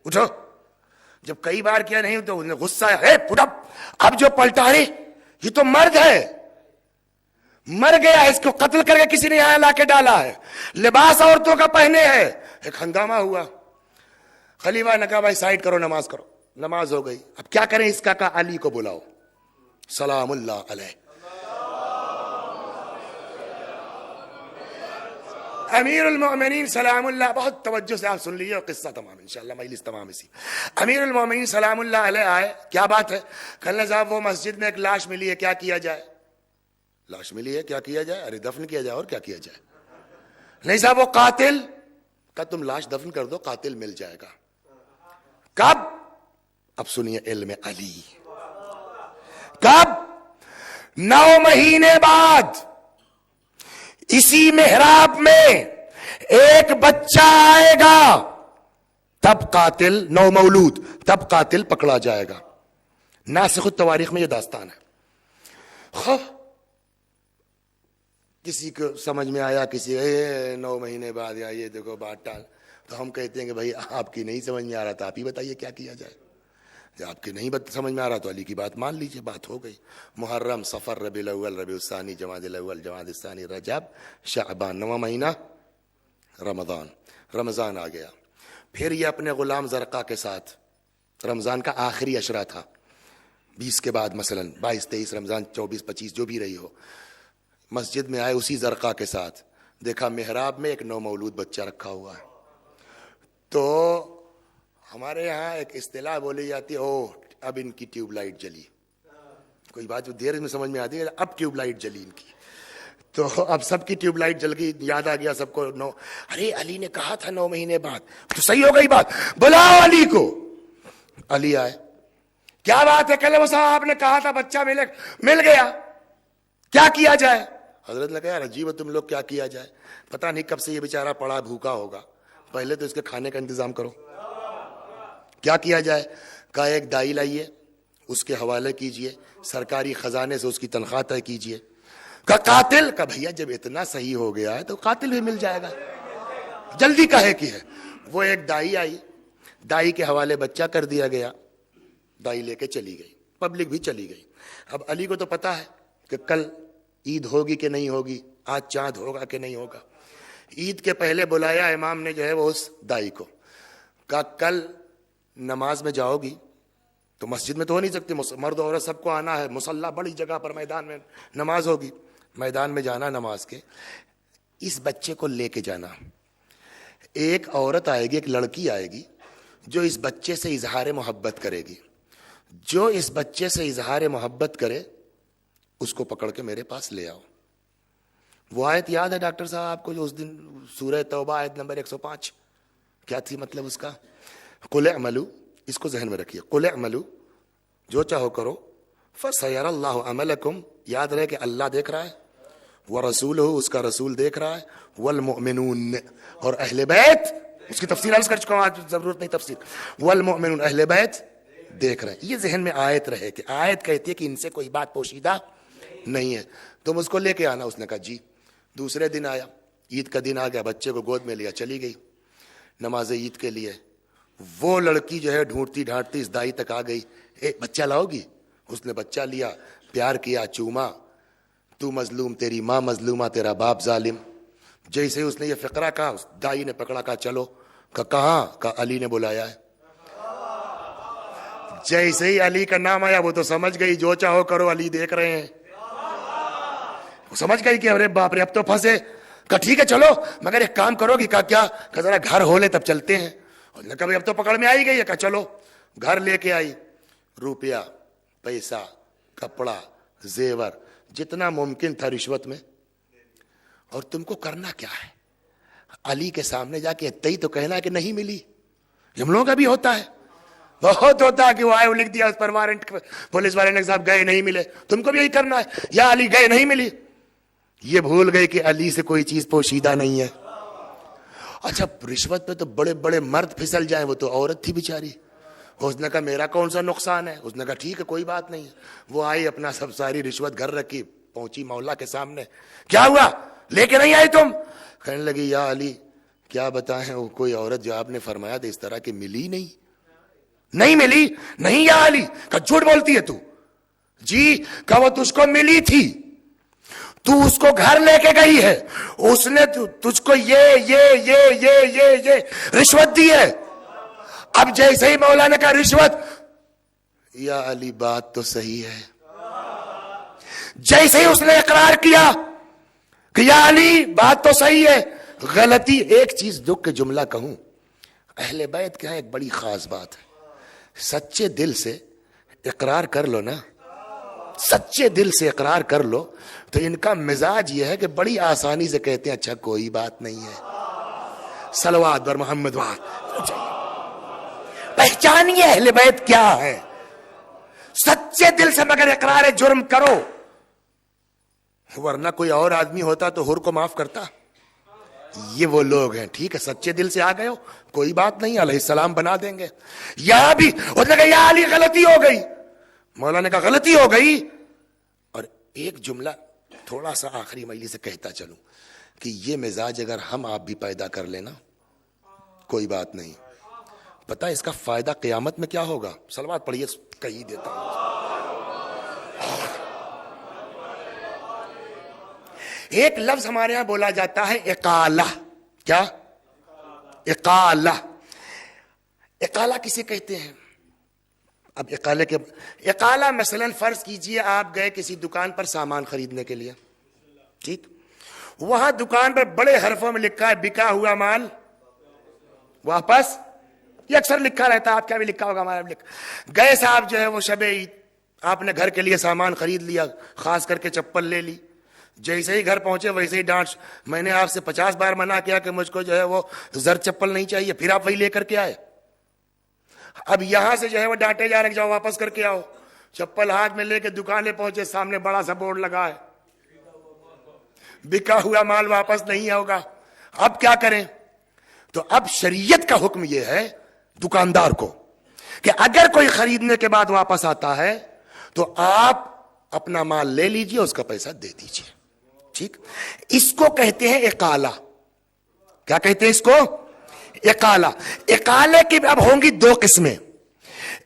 Speaker 1: اٹھو، جب کئی بار کیا نہیں تو انہیں غصہ ہے، پٹ اپ۔ اب جو پلٹا رہے یہ تو مرد ہے، مر گیا، اس کو قتل کر کے کسی نے یہاں لا کے ڈالا ہے، لباس عورتوں کا پہنے ہے۔ ایک ہنگامہ ہوا، خلیفہ نے کہا بھائی سائڈ کرو، نماز کرو۔ نماز ہو گئی، اب کیا کریں اس کا؟ کہا علی کو بلاؤ، سلام اللہ علیہ۔ امیر المومنین سلام اللہ، بہت توجہ سے آپ سن لیجیے اور قصہ تمام انشاءاللہ، مجلس تمام اسی۔ امیر المومنین سلام اللہ علیہ آئے، کیا بات ہے؟ کہنے صاحب وہ مسجد میں ایک لاش ملی ہے، کیا کیا جائے؟ لاش ملی ہے، کیا کیا جائے؟ ارے دفن کیا جائے، اور کیا کیا جائے؟ نہیں صاحب وہ قاتل، کہا تم لاش دفن کر دو، قاتل مل جائے گا۔ کب؟ اب سنیے علم علی، کب؟ 9 مہینے بعد اسی محراب میں ایک بچہ آئے گا، تب قاتل، 9 مولود، تب قاتل پکڑا جائے گا۔ ناسخ التواریخ میں یہ داستان ہے۔ کسی کو سمجھ میں آیا، کسی 9 مہینے بعد یا یہ دیکھو بات ٹال، تو ہم کہتے ہیں کہ بھائی آپ کی نہیں سمجھ میں آ رہا تھا، آپ ہی بتائیے کیا کیا جائے۔ جب آپ کی نہیں سمجھ میں آ رہا تو علی کی بات مان لیجئے، بات ہو گئی۔ محرم، صفر، ربیع الاول، ربیع الثانی، جمادی الاول، جمادی الثانی، رجب، شعبان، 9واں مہینہ رمضان۔ رمضان آ گیا، پھر یہ اپنے غلام زرقا کے ساتھ، رمضان کا آخری عشرہ تھا، 20 کے بعد مثلا 22، 23 رمضان، 24، 25 جو بھی رہی ہو، مسجد میں آئے اسی زرقا کے ساتھ، دیکھا محراب میں ایک 9 مولود بچہ رکھا ہوا ہے۔ تو ہمارے یہاں ایک اصطلاح بولی جاتی ہے، او اب ان کی ٹیوب لائٹ جلی، کوئی بات جو دیر میں سمجھ میں آتی ہے، اب ٹیوب لائٹ جلی ان کی، تو اب سب کی ٹیوب لائٹ جل گئی، یاد آ گیا سب کو، ارے علی نے کہا تھا 9 مہینے بعد، تو صحیح ہو گئی بات، بلاؤ علی کو۔ علی آئے، کیا بات ہے؟ کل وہ صاحب آپ نے کہا تھا بچہ مل گیا، کیا کیا جائے؟ حضرت نے کہا یار عجیب ہے تم لوگ، کیا کیا جائے؟ پتہ نہیں کب سے یہ بیچارہ پڑا بھوکا ہوگا، پہلے تو اس کے کھانے کا انتظام کرو۔ کیا کیا جائے؟ کہا ایک دائی لائیے، اس کے حوالے کیجئے، سرکاری خزانے سے اس کی تنخواہ طے کیجئے۔ کہا قاتل؟ کہا بھیا جب اتنا صحیح ہو گیا ہے تو قاتل بھی مل جائے گا، جلدی کہے کی ہے۔ وہ ایک دائی آئی، دائی کے حوالے بچہ کر دیا گیا، دائی لے کے چلی گئی، پبلک بھی چلی گئی۔ اب علی کو تو پتا ہے کہ کل عید ہوگی کہ نہیں ہوگی، آج چاند ہوگا کہ نہیں ہوگا۔ عید کے پہلے بلایا امام نے جو ہے وہ اس دائی کو، کہا کل نماز میں جاؤ گی تو مسجد میں تو ہو نہیں سکتی، مرد عورت سب کو آنا ہے، مصلی بڑی جگہ پر میدان میں نماز ہوگی، میدان میں جانا نماز کے، اس بچے کو لے کے جانا۔ ایک عورت آئے گی، ایک لڑکی آئے گی جو اس بچے سے اظہار محبت کرے گی، جو اس بچے سے اظہار محبت کرے اس کو پکڑ کے میرے پاس لے آؤ۔ وہ آیت یاد ہے ڈاکٹر صاحب آپ کو جو اس دن سورہ توبہ آیت نمبر 105 کیا تھی مطلب اس کا؟ قل اعملوا، اس کو ذہن میں رکھیے، قل اعملوا، جو چاہو کرو، فسیری اللہ عملکم، یاد رہے کہ اللہ دیکھ رہا ہے، ورسولہ، اس کا رسول دیکھ رہا ہے، والمؤمنون، اور اہل بیت، اس کی تفصیل عرض کر چکا ہوں آج ضرورت نہیں تفصیل، والمؤمنون، اہل بیت دیکھ رہے ہیں۔ یہ ذہن میں آیت رہے کہ آیت کہتی ہے کہ ان سے کوئی بات پوشیدہ نہیں ہے، تم اس کو لے کے آنا۔ اس نے کہا جی۔ دوسرے دن آیا، عید کا دن آ گیا، بچے کو گود میں لیا، چلی گئی نماز عید کے لیے۔ وہ لڑکی جو ہے ڈھونڈتی ڈھانٹتی اس دائی تک آ گئی، اے بچہ لاؤ گی؟ اس نے بچہ لیا، پیار کیا، چوما، تو مظلوم، تیری ماں مظلومہ، تیرا باپ ظالم۔ جیسے اس نے یہ فقرہ کہا، اس دائی نے پکڑا، کہا چلو۔ کہا کہاں؟ کہا علی نے بلایا ہے۔ جیسے ہی علی کا نام آیا وہ تو سمجھ گئی، جو چاہو کرو، علی دیکھ رہے ہیں۔ وہ سمجھ گئی کہ ارے باپ رے اب تو پھنسے۔ کہا ٹھیک ہے چلو، مگر ایک کام کرو گی؟ کہا کیا؟ کہا ذرا گھر ہو لے تب چلتے ہیں۔ انہوں نے کہا اب تو پکڑ میں آئی گئی ہے۔ کہا چلو۔ گھر لے کے آئی، روپیہ، پیسہ، کپڑا، زیور، جتنا ممکن تھا رشوت میں. اور تم کو کرنا کیا ہے؟ علی کے سامنے جا کے اتنا ہی تو کہنا ہے کہ نہیں ملی. ہم لوگوں کا بھی ہوتا ہے، بہت ہوتا ہے کہ وہ آئے لکھ دیا اس پر وارنٹ، پولیس والے نے صاحب گئے نہیں ملے. تم کو بھی یہی کرنا ہے، یا علی گئے نہیں ملی. یہ بھول گئے کہ علی سے کوئی چیز پوشیدہ نہیں ہے. اچھا رشوت پہ تو بڑے بڑے مرد پھسل جائیں، وہ تو عورت تھی بیچاری. اس نے کہا میرا کون سا نقصان ہے؟ اس نے کہا ٹھیک ہے کوئی بات نہیں. وہ آئی اپنا سب ساری رشوت گھر رکھی، پہنچی مولا کے سامنے. کیا ہوا، لے کے نہیں آئی تم؟ کہنے لگی یا علی کیا بتائیں، وہ کوئی عورت جو آپ نے فرمایا تھا اس طرح کی ملی نہیں ملی. نہیں یا علی. کہ جھوٹ بولتی ہے تو؟ جی. کہ وہ تجھ کو ملی تھی، تو اس کو گھر لے کے گئی ہے، اس نے تجھ کو یہ رشوت دی ہے. اب جیسے ہی مولا نے کہا رشوت، یا علی بات تو صحیح ہے. جیسے ہی اس نے اقرار کیا کہ یا علی بات تو صحیح ہے، غلطی. ایک چیز دکھ کے جملہ کہوں، اہل بیت کیا ہے ایک بڑی خاص بات ہے، سچے دل سے اقرار کر لو نا، سچے دل سے اقرار کر لو تو ان کا مزاج یہ ہے کہ بڑی آسانی سے کہتے ہیں اچھا کوئی بات نہیں ہے. صلوات بر محمد وعلى. پہچانیے اہل بیت کیا ہے، سچے دل سے مگر اقرار جرم کرو، ورنہ کوئی اور آدمی ہوتا تو حر کو معاف کرتا. یہ وہ لوگ ہیں، ٹھیک ہے سچے دل سے آ گئے ہو کوئی بات نہیں، علیہ السلام بنا دیں گے. یہاں بھی اس نے کہا یا علی غلطی ہو گئی. مولا نے کہا غلطی ہو گئی. اور ایک جملہ تھوڑا سا آخری مجلس سے کہتا چلوں کہ یہ مزاج اگر ہم آپ بھی پیدا کر لینا کوئی بات نہیں. پتہ اس کا فائدہ قیامت میں کیا ہوگا؟ صلوات پڑھیے، کہی دیتا ہوں. ایک لفظ ہمارے ہاں بولا جاتا ہے اقالہ. کیا؟ اقالہ. اقالہ کسے کہتے ہیں؟ اب اقالہ مثلا فرض کیجئے آپ گئے کسی دکان پر سامان خریدنے کے لیے، ٹھیک، وہاں دکان پر بڑے حرفوں میں لکھا ہے بکا ہوا مال واپس. یہ اکثر لکھا رہتا ہے، آپ کیا بھی لکھا ہوگا، ہمارا بھی لکھا. گئے صاحب جو ہے وہ شب عید آپ نے گھر کے لیے سامان خرید لیا، خاص کر کے چپل لے لی. جیسے ہی گھر پہنچے ویسے ہی ڈانٹ، میں نے آپ سے 50 بار منع کیا کہ مجھ کو جو ہے وہ زر چپل نہیں چاہیے، پھر آپ وہی لے کر کے آئے. اب یہاں سے جو ہے وہ ڈانٹے جا رہے ہیں جاؤ واپس کر کے آؤ. چپل ہاتھ میں لے کے دکانے پہنچے، سامنے بڑا سا بورڈ لگا ہے بکا ہوا مال واپس نہیں ہوگا. اب کیا کریں؟ تو اب شریعت کا حکم یہ ہے دکاندار کو کہ اگر کوئی خریدنے کے بعد واپس آتا ہے تو آپ اپنا مال لے لیجئے، اس کا پیسہ دے دیجئے. ٹھیک، اس کو کہتے ہیں اقالہ. کیا کہتے ہیں اس کو؟ اقالہ. اقالے کی اب ہوں گی دو قسمیں،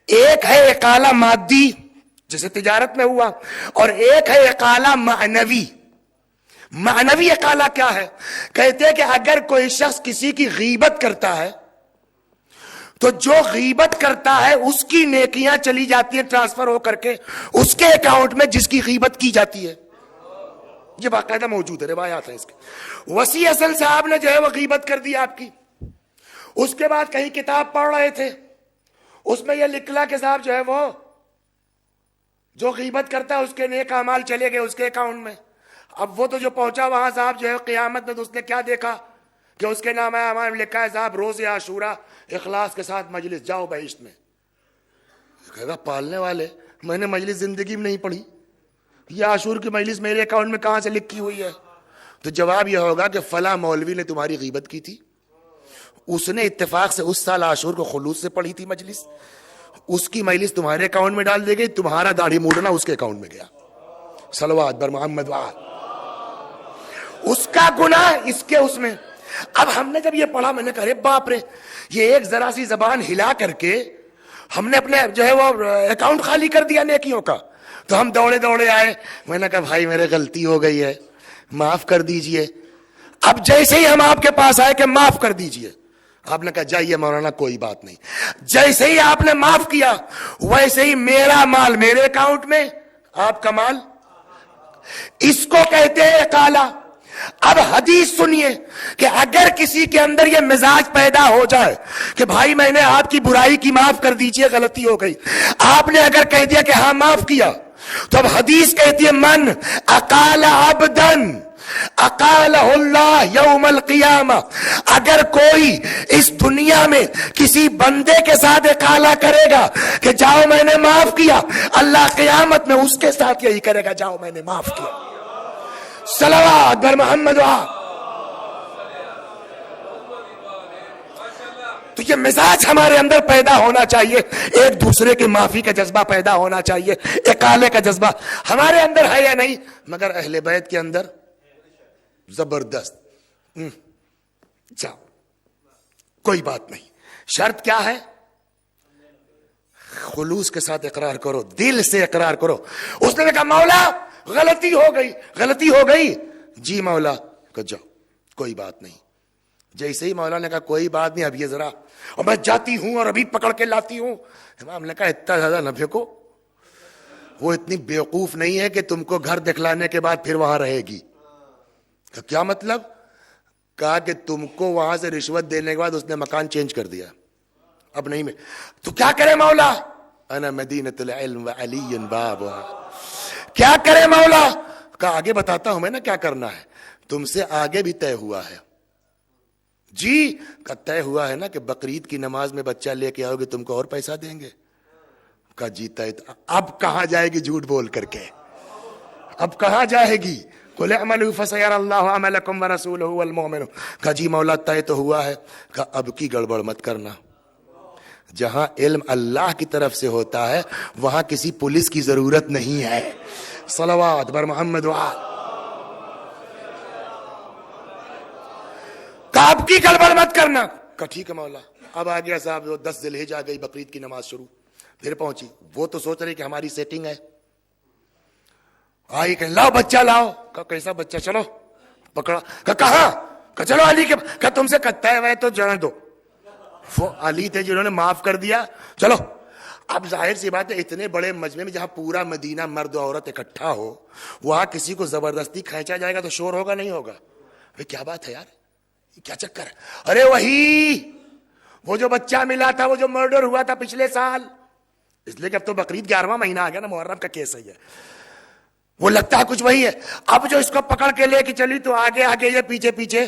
Speaker 1: ایک ہے اقالہ مادی جیسے تجارت میں ہوا، اور ایک ہے اقالہ معنوی. معنوی اقالہ کیا ہے؟ کہتے ہیں کہ اگر کوئی شخص کسی کی غیبت کرتا ہے تو جو غیبت کرتا ہے اس کی نیکیاں چلی جاتی ہیں ٹرانسفر ہو کر کے اس کے اکاؤنٹ میں جس کی غیبت کی جاتی ہے. یہ باقاعدہ موجود ہے، روایات ہیں اس کے. وسیع حسن صاحب نے جو ہے وہ غیبت کر دی آپ کی، اس کے بعد کہیں کتاب پڑھ رہے تھے، اس میں یہ لکھلا کہ صاحب جو ہے وہ جو غیبت کرتا ہے اس کے نیک اعمال چلے گئے اس کے اکاؤنٹ میں. اب وہ تو جو پہنچا وہاں صاحب جو ہے قیامت میں تو اس نے کیا دیکھا کہ اس کے نام اعمال میں لکھا ہے صاحب روز عاشورہ اخلاص کے ساتھ مجلس جاؤ بہشت میں. کہے گا پالنے والے میں نے مجلس زندگی میں نہیں پڑھی، یہ عاشور کی مجلس میرے اکاؤنٹ میں کہاں سے لکھی ہوئی ہے؟ تو جواب یہ ہوگا کہ فلاں مولوی نے تمہاری غیبت کی تھی، اس نے اتفاق سے اس سال عاشور کو خلوص سے پڑھی تھی مجلس، اس کی مجلس تمہارے اکاؤنٹ میں ڈال دی گئی، تمہارا داڑھی موڑنا اس کے اکاؤنٹ میں گیا. صلوات بر محمد وعلى. اس کا گناہ اس کے اس میں. اب ہم نے جب یہ پڑھا میں نے کہا باپ رے، یہ ایک ذرا سی زبان ہلا کر کے ہم نے اپنے جو ہے وہ اکاؤنٹ خالی کر دیا نیکیوں کا. تو ہم دوڑے دوڑے آئے، میں نے کہا بھائی میرے غلطی ہو گئی ہے معاف کر دیجئے. اب جیسے ہی ہم آپ کے پاس آئے کہ معاف کر دیجئے، آپ نے کہا جائیے مولانا کوئی بات نہیں. جیسے ہی آپ نے معاف کیا ویسے ہی میرا مال میرے اکاؤنٹ میں، آپ کا مال. اس کو کہتے ہیں اقالہ. اب حدیث سنیے کہ اگر کسی کے اندر یہ مزاج پیدا ہو جائے کہ بھائی میں نے آپ کی برائی کی معاف کر دیجئے، غلطی ہو گئی، آپ نے اگر کہہ دیا کہ ہاں معاف کیا، تو اب حدیث کہتی ہے من اقال عبدن اقالہ اللہ یوم القیامہ، اگر کوئی اس دنیا میں کسی بندے کے ساتھ اقالہ کرے گا کہ جاؤ میں نے معاف کیا، اللہ قیامت میں اس کے ساتھ یہی کرے گا، جاؤ میں نے معاف کیا۔ صلوات بر محمد و تو یہ مزاج ہمارے اندر پیدا ہونا چاہیے، ایک دوسرے کے معافی کا جذبہ پیدا ہونا چاہیے، اقالے کا جذبہ ہمارے اندر ہے یا نہیں؟ مگر اہل بیت کے اندر زبردست، جاؤ کوئی بات نہیں، شرط کیا ہے؟ خلوص کے ساتھ اقرار کرو، دل سے اقرار کرو۔ اس نے کہا مولا غلطی ہو گئی، غلطی ہو گئی، جی مولا، کہ جاؤ کوئی بات نہیں۔ جیسے ہی مولا نے کہا کوئی بات نہیں، اب یہ ذرا، اور میں جاتی ہوں اور ابھی پکڑ کے لاتی ہوں، امام نے کہا اتنا زیادہ نہ پھینکو، وہ اتنی بیوقوف نہیں ہے کہ تم کو گھر دکھلانے کے بعد پھر وہاں رہے گی۔ کیا مطلب؟ کہا کہ تم کو وہاں سے رشوت دینے کے بعد اس نے مکان چینج کر دیا، اب نہیں میں تو کیا کرے مولا؟ انا مدینۃ العلم وعلی بابها، کیا کرے مولا؟ کہا آگے بتاتا ہوں میں نا کیا کرنا ہے، تم سے آگے بھی طے ہوا ہے۔ جی کہا طے ہوا ہے نا کہ بقرعید کی نماز میں بچہ لے کے آؤ گے تم کو اور پیسہ دیں گے؟ کہا جی طے۔ اب کہاں جائے گی جھوٹ بول کر کے، اب کہاں جائے گی؟ قل اعملوا فسيرى الله عملكم ورسوله والمؤمنون۔ کہا جی مولا طے تو ہوا ہے۔ کہا اب کی گڑبڑ مت کرنا، جہاں علم اللہ کی طرف سے ہوتا ہے وہاں کسی پولیس کی ضرورت نہیں ہے۔ صلوات بر محمد و آل۔ کہا اب کی گڑبڑ مت کرنا۔ کہا ٹھیک ہے مولا۔ اب آ گیا صاحب، 10 ذی الحجہ آ گئی، بقرعید کی نماز شروع، پھر پہنچی، وہ تو سوچ رہی کہ ہماری سیٹنگ ہے، آئی کہ لاؤ بچہ لاؤ۔ کہا کیسا بچہ؟ چلو پکڑا۔ کہا کہاں؟ کہا چلو علی کے۔ کہا تم سے کہتا ہے تو جانے دو، وہ علی تھے جنہوں نے معاف کر دیا، چلو۔ اب ظاہر سی بات ہے اتنے بڑے مجمع میں جہاں پورا مدینہ مرد و عورت اکٹھا ہو، وہاں کسی کو زبردستی کھینچا جائے گا تو شور ہوگا نہیں ہوگا؟ کیا بات ہے یار، کیا چکر ہے؟ ارے وہی وہ جو بچہ ملا تھا، وہ جو مرڈر ہوا تھا پچھلے سال، اس لیے کہ اب تو بقرعید 11واں مہینہ آ گیا نا، محرم کا کیس ہے، وہ لگتا ہے کچھ وہی ہے۔ اب جو اس کو پکڑ کے لے کے چلی تو آگے آگے یہ پیچھے پیچھے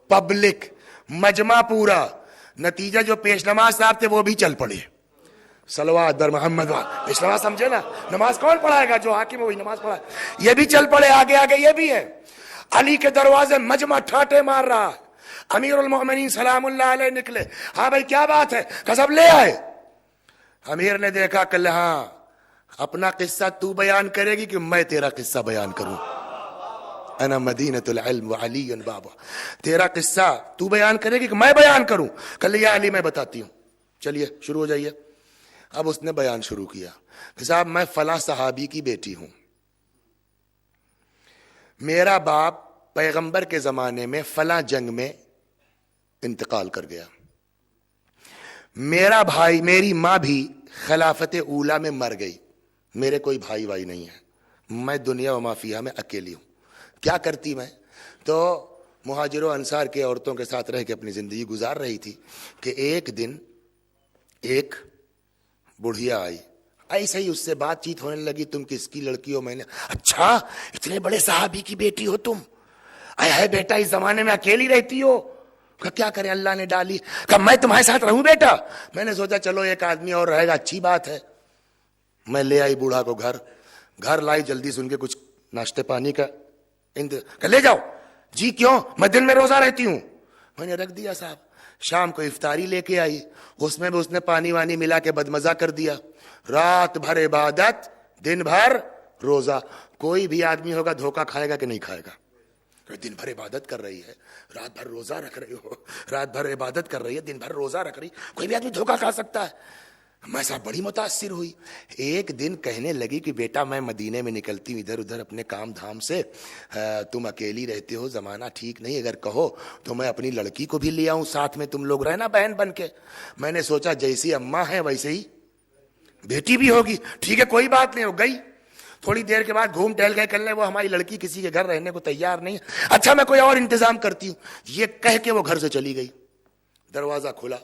Speaker 1: پبلک، مجمع پورا، نتیجہ جو پیش نماز صاحب تھے وہ بھی چل پڑے۔ صلوات در محمد۔ پیش نماز سمجھے نا، نماز کون پڑھائے گا؟ جو حاکم وہی نماز پڑھائے۔ یہ بھی چل پڑے آگے آگے، یہ بھی ہے۔ علی کے دروازے مجمع ٹھاٹے مار رہا ہے، امیر المؤمنین سلام اللہ علیہ نکلے، ہاں بھائی کیا بات ہے؟ کہ سب لے آئے۔ امیر نے دیکھا کہ ہاں اپنا قصہ تو بیان کرے گی کہ میں تیرا قصہ بیان کروں؟ انا مدینۃ العلم وعلی بابا، تیرا قصہ تو بیان کرے گی کہ میں بیان کروں؟ کل یا علی میں بتاتی ہوں، چلیے شروع ہو جائیے۔ اب اس نے بیان شروع کیا کہ صاحب میں فلاں صحابی کی بیٹی ہوں، میرا باپ پیغمبر کے زمانے میں فلاں جنگ میں انتقال کر گیا، میرا بھائی، میری ماں بھی خلافت اولا میں مر گئی، میرے کوئی بھائی وائی نہیں ہے، میں دنیا و ما فیہا میں اکیلی ہوں۔ کیا کرتی میں؟ تو مہاجر و انصار کے عورتوں کے ساتھ رہ کے اپنی زندگی گزار رہی تھی کہ ایک دن ایک بڑھیا آئی، ایسے ہی اس سے بات چیت ہونے لگی، تم کس کی لڑکی ہو؟ میں نے، اچھا اتنے بڑے صحابی کی بیٹی ہو تم؟ اے ہے بیٹا اس زمانے میں اکیلی رہتی ہو؟ کہ کیا کریں اللہ نے ڈالی۔ کہ میں تمہارے ساتھ رہوں بیٹا؟ میں نے سوچا چلو ایک آدمی اور رہے گا، اچھی بات ہے۔ میں لے آئی بوڑھا کو گھر لائی، جلدی سن کے کچھ ناشتے پانی کا کہ لے جاؤ۔ جی کیوں؟ میں دن میں روزہ رہتی ہوں۔ میں نے رکھ دیا صاحب۔ شام کو افطاری لے کے آئی، اس میں بھی اس نے پانی وانی ملا کے بدمزہ کر دیا۔ رات بھر عبادت، دن بھر روزہ۔ کوئی بھی آدمی ہوگا دھوکہ کھائے گا کہ نہیں کھائے گا؟ دن بھر عبادت کر رہی ہے، رات بھر روزہ رکھ رہی ہو، رات بھر عبادت کر رہی ہے، دن بھر روزہ رکھ رہی، کوئی بھی آدمی دھوکہ کھا سکتا ہے۔ میں صاحب بڑی متاثر ہوئی۔ ایک دن کہنے لگی کہ بیٹا میں مدینے میں نکلتی ہوں ادھر ادھر اپنے کام دھام سے، تم اکیلی رہتے ہو، زمانہ ٹھیک نہیں، اگر کہو تو میں اپنی لڑکی کو بھی لے آؤں ساتھ میں، تم لوگ رہنا بہن بن کے۔ میں نے سوچا جیسی اماں ہے ویسے ہی بیٹی بھی ہوگی، ٹھیک ہے کوئی بات نہیں، ہو گئی۔ تھوڑی دیر کے بعد گھوم ٹہل گئے کرنے، وہ ہماری لڑکی کسی کے گھر رہنے کو تیار نہیں ہے، اچھا میں کوئی اور انتظام کرتی ہوں، یہ کہہ کے وہ گھر سے چلی گئی۔ دروازہ کھلا،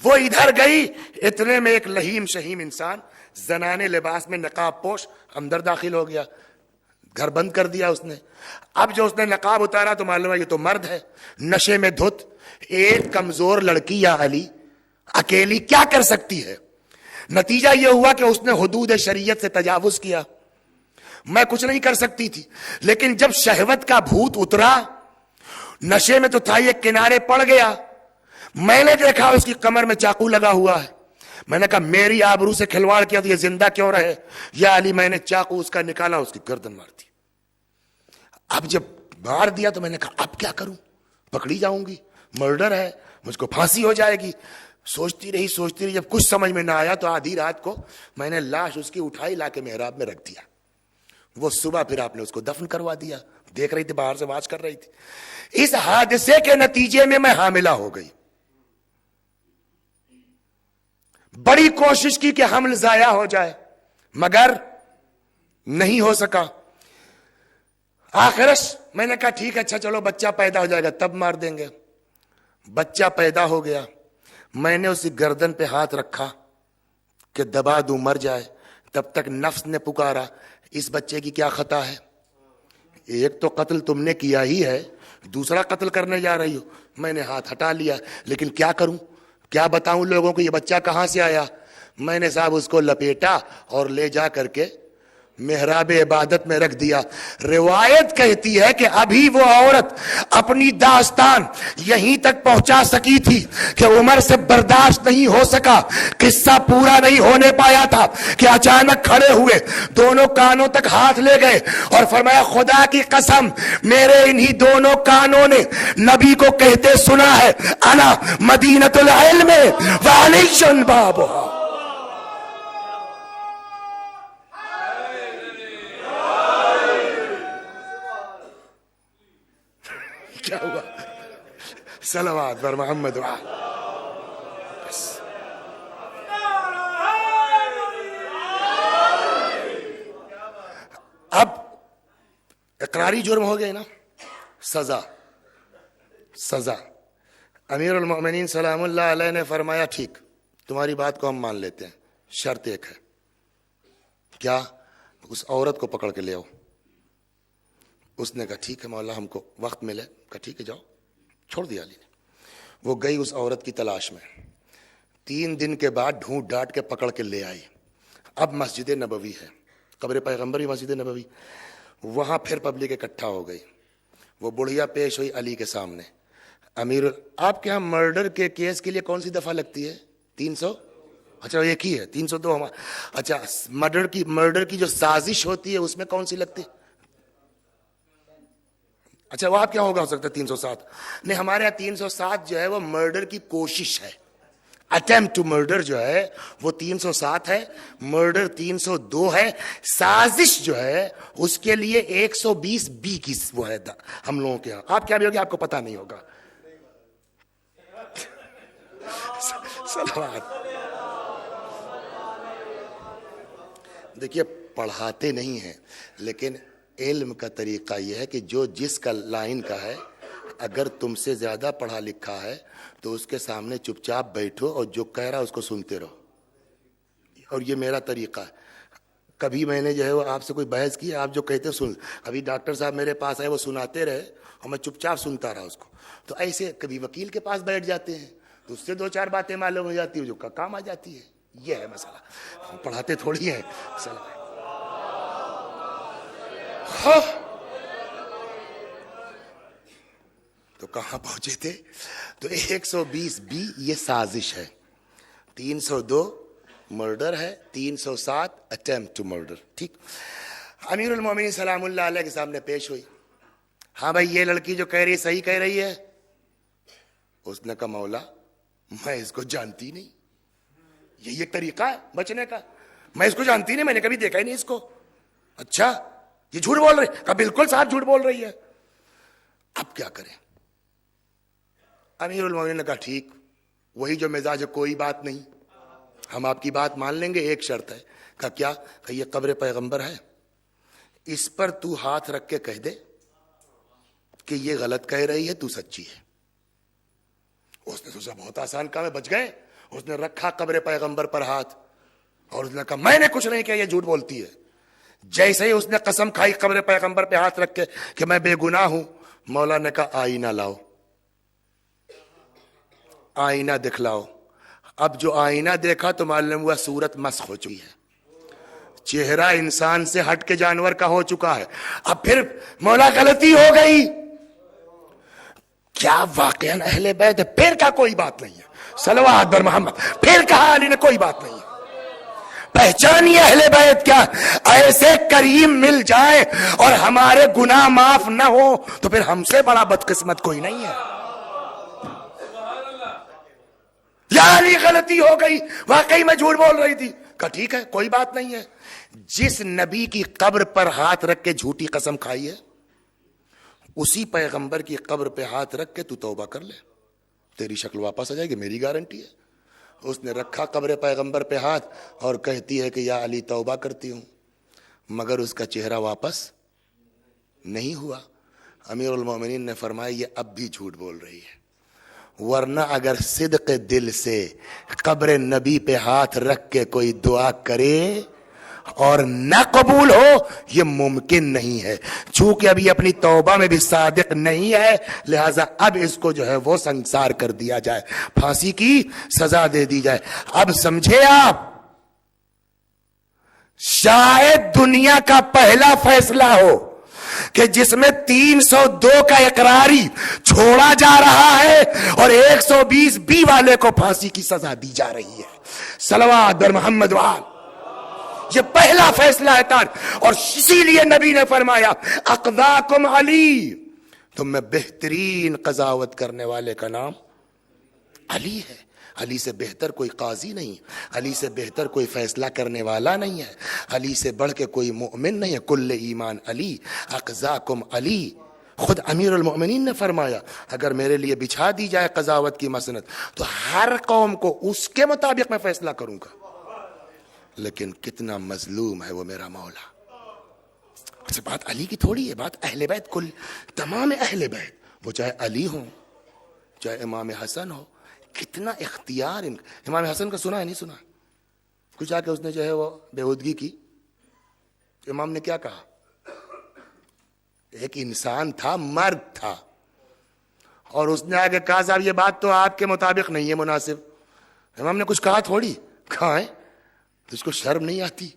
Speaker 1: وہ ادھر گئی، اتنے میں ایک لہیم شہیم انسان زنانے لباس میں نقاب پوش اندر داخل ہو گیا، گھر بند کر دیا اس نے۔ اب جو اس نے نقاب اتارا تو معلوم ہے یہ تو مرد ہے، نشے میں دھت۔ ایک کمزور لڑکی یا علی اکیلی کیا کر سکتی ہے؟ نتیجہ یہ ہوا کہ اس نے حدود شریعت سے تجاوز کیا۔ میں کچھ نہیں کر سکتی تھی، لیکن جب شہوت کا بھوت اترا، نشے میں تو تھا، یہ کنارے پڑ گیا، میں نے دیکھا اس کی کمر میں چاقو لگا ہوا ہے۔ میں نے کہا میری آبرو سے کھلواڑ کیا تو یہ زندہ کیوں رہے؟ یا علی میں نے چاقو اس کا نکالا، اس کی گردن مار دی۔ اب جب مار دیا تو میں نے کہا اب کیا کروں، پکڑی جاؤں گی، مرڈر ہے، مجھ کو پھانسی ہو جائے گی۔ سوچتی رہی جب کچھ سمجھ میں نہ آیا تو آدھی رات کو میں نے لاش اس کی اٹھائی، لا کے محراب میں رکھ دیا۔ وہ صبح پھر آپ نے اس کو دفن کروا دیا۔ دیکھ رہی تھی باہر سے واچ کر رہی تھی۔ اس حادثے کے نتیجے میں میں حاملہ ہو گئی۔ بڑی کوشش کی کہ حمل ضائع ہو جائے، مگر نہیں ہو سکا۔ آخرش میں نے کہا ٹھیک ہے، اچھا چلو بچہ پیدا ہو جائے گا تب مار دیں گے۔ بچہ پیدا ہو گیا، میں نے اسی گردن پہ ہاتھ رکھا کہ دبا دوں مر جائے، تب تک نفس نے پکارا اس بچے کی کیا خطا ہے؟ ایک تو قتل تم نے کیا ہی ہے، دوسرا قتل کرنے جا رہی ہو۔ میں نے ہاتھ ہٹا لیا، لیکن کیا کروں، کیا بتاؤں لوگوں کو یہ بچہ کہاں سے آیا؟ میں نے صاحب اس کو لپیٹا اور لے جا کر کے محراب عبادت میں رکھ دیا۔ روایت کہتی ہے کہ ابھی وہ عورت اپنی داستان یہیں تک پہنچا سکی تھی کہ عمر سے برداشت نہیں ہو سکا، قصہ پورا نہیں ہونے پایا تھا کہ اچانک کھڑے ہوئے، دونوں کانوں تک ہاتھ لے گئے اور فرمایا خدا کی قسم میرے انہی دونوں کانوں نے نبی کو کہتے سنا ہے انا مدینۃ العلم وعلی بابھا۔ کیا ہوا؟ صلوات پر محمد وآلہ۔ اب اقراری جرم ہو گئے نا، سزا امیر المؤمنین سلام اللہ علیہ نے فرمایا ٹھیک تمہاری بات کو ہم مان لیتے ہیں، شرط ایک ہے، کیا؟ اس عورت کو پکڑ کے لے آؤ۔ اس نے کہا ٹھیک ہے مولا ہم کو وقت ملے، کہا ٹھیک ہے جاؤ، چھوڑ دیا علی نے۔ وہ گئی اس عورت کی تلاش میں، 3 دن کے بعد ڈھونڈ ڈانٹ کے پکڑ کے لے آئی۔ اب مسجد نبوی ہے، قبر پیغمبری مسجد نبوی، وہاں پھر پبلک اکٹھا ہو گئی۔ وہ بڑھیا پیش ہوئی علی کے سامنے۔ امیر آپ کے ہاں مرڈر کے کیس کے لیے کون سی دفعہ لگتی ہے؟ 300؟ اچھا ایک ہی ہے 302 ہمارا۔ اچھا مرڈر کی جو سازش ہوتی ہے اس میں کون سی لگتی ہے؟ اچھا وہ آپ کیا ہوگا ہو سکتا ہے 307؟ نہیں ہمارے یہاں 307 جو ہے وہ مرڈر کی کوشش ہے، اٹیمپٹ ٹو مرڈر جو ہے وہ 307 ہے، مرڈر 302 ہے، سازش جو ہے اس کے لیے 120 بی کی وہ ہے ہم لوگوں کے یہاں۔ آپ کیا بھی ہوگی آپ کو پتا نہیں ہوگا۔ دیکھیے پڑھاتے نہیں ہیں، لیکن علم کا طریقہ یہ ہے کہ جو جس کا لائن کا ہے، اگر تم سے زیادہ پڑھا لکھا ہے تو اس کے سامنے چپ چاپ بیٹھو اور جو کہہ رہا اس کو سنتے رہو۔ اور یہ میرا طریقہ ہے۔ کبھی میں نے جو ہے وہ آپ سے کوئی بحث کی، آپ جو کہتے سن، ابھی ڈاکٹر صاحب میرے پاس آئے وہ سناتے رہے اور میں چپ چاپ سنتا رہا اس کو۔ تو ایسے کبھی وکیل کے پاس بیٹھ جاتے ہیں تو اس سے 2-4 باتیں معلوم ہو جاتی ہیں جو کام آ جاتی ہے۔ یہ ہے مسئلہ، پڑھاتے تھوڑی ہیں۔ تو کہاں پہنچے تھے؟ تو 120 بی یہ سازش ہے، 302 مرڈر ہے، 307 اٹیمپٹ ٹو مرڈر۔ ٹھیک، امیر المومنین سلام اللہ علیہ کے سامنے پیش ہوئی۔ ہاں بھائی یہ لڑکی جو کہہ رہی ہے صحیح کہہ رہی ہے؟ اس نے کہا مولا میں اس کو جانتی نہیں، یہی ایک طریقہ ہے بچنے کا، میں اس کو جانتی نہیں، میں نے کبھی دیکھا ہی نہیں اس کو۔ اچھا یہ جھوٹ بول رہی؟ کہا بالکل صاحب جھوٹ بول رہی ہے۔ اب کیا کریں؟ امیر المومنین نے کہا ٹھیک وہی جو مزاج ہے، کوئی بات نہیں، ہم آپ کی بات مان لیں گے، ایک شرط ہے۔ کہا کیا؟ کہ یہ قبر پیغمبر ہے؟ اس پر تو ہاتھ رکھ کے کہہ دے کہ یہ غلط کہہ رہی ہے، تو سچی ہے. اس نے سوچا بہت آسان کام ہے، بچ گئے. اس نے رکھا قبر پیغمبر پر ہاتھ اور اس نے کہا میں نے کچھ نہیں کیا، یہ جھوٹ بولتی ہے. جیسے ہی اس نے قسم کھائی قبر پیغمبر پہ ہاتھ رکھ کے کہ میں بے گناہ ہوں، مولا نے کہا آئینہ لاؤ، آئینہ دکھلاؤ. اب جو آئینہ دیکھا تو معلوم ہوا صورت مسخ ہو چکی ہے، چہرہ انسان سے ہٹ کے جانور کا ہو چکا ہے. اب پھر مولا غلطی ہو گئی، کیا واقعاً اہل بیت ہے؟ پھر کا کوئی بات نہیں ہے، صلوات بر محمد. پھر کہا علی نے کوئی بات نہیں ہے، پہچانیے اہل بیت کیا. ایسے کریم مل جائے اور ہمارے گناہ معاف نہ ہو تو پھر ہم سے بڑا بدقسمت کوئی نہیں ہے. یعنی غلطی ہو گئی، واقعی میں جھوٹ بول رہی تھی. کہا ٹھیک ہے کوئی بات نہیں ہے. جس نبی کی قبر پر ہاتھ رکھ کے جھوٹی قسم کھائی ہے، اسی پیغمبر کی قبر پہ ہاتھ رکھ کے تو توبہ کر لے، تیری شکل واپس آ جائے گی، میری گارنٹی ہے. اس نے رکھا قبر پیغمبر پہ ہاتھ اور کہتی ہے کہ یا علی توبہ کرتی ہوں، مگر اس کا چہرہ واپس نہیں ہوا. امیر المومنین نے فرمایا یہ اب بھی جھوٹ بول رہی ہے، ورنہ اگر صدق دل سے قبر نبی پہ ہاتھ رکھ کے کوئی دعا کرے اور نہ قبول ہو، یہ ممکن نہیں ہے. چونکہ ابھی اپنی توبہ میں بھی صادق نہیں ہے، لہذا اب اس کو جو ہے وہ سنسار کر دیا جائے، پھانسی کی سزا دے دی جائے. اب سمجھے آپ، شاید دنیا کا پہلا فیصلہ ہو کہ جس میں 302 کا اقراری چھوڑا جا رہا ہے اور 120 بی والے کو پھانسی کی سزا دی جا رہی ہے. صلوات بر محمد وآل. یہ پہلا فیصلہ ہے اور اسی لیے نبی نے فرمایا اقضاکم علی، تم میں بہترین قضاوت کرنے والے کا نام علی ہے. علی سے بہتر کوئی قاضی نہیں، علی سے بہتر کوئی فیصلہ کرنے والا نہیں ہے، علی سے بڑھ کے کوئی مومن نہیں ہے. کل ایمان علی، اقضاکم علی. خود امیر المؤمنین نے فرمایا اگر میرے لیے بچھا دی جائے قضاوت کی مسند تو ہر قوم کو اس کے مطابق میں فیصلہ کروں گا. لیکن کتنا مظلوم ہے وہ میرا مولا. اچھا بات علی کی تھوڑی ہے، بات اہل بیت، کل تمام اہل بیت، وہ چاہے علی ہوں چاہے امام حسن ہو. کتنا اختیار امام حسن کا سنا ہے نہیں سنا؟ کچھ آ کے اس نے جو ہے وہ بےہودگی کی. امام نے کیا کہا؟ ایک انسان تھا، مرد تھا، اور اس نے آگے کہا صاحب یہ بات تو آپ کے مطابق نہیں ہے مناسب. امام نے کچھ کہا تھوڑی، کہاں ہے تجھ کو شرم نہیں آتی؟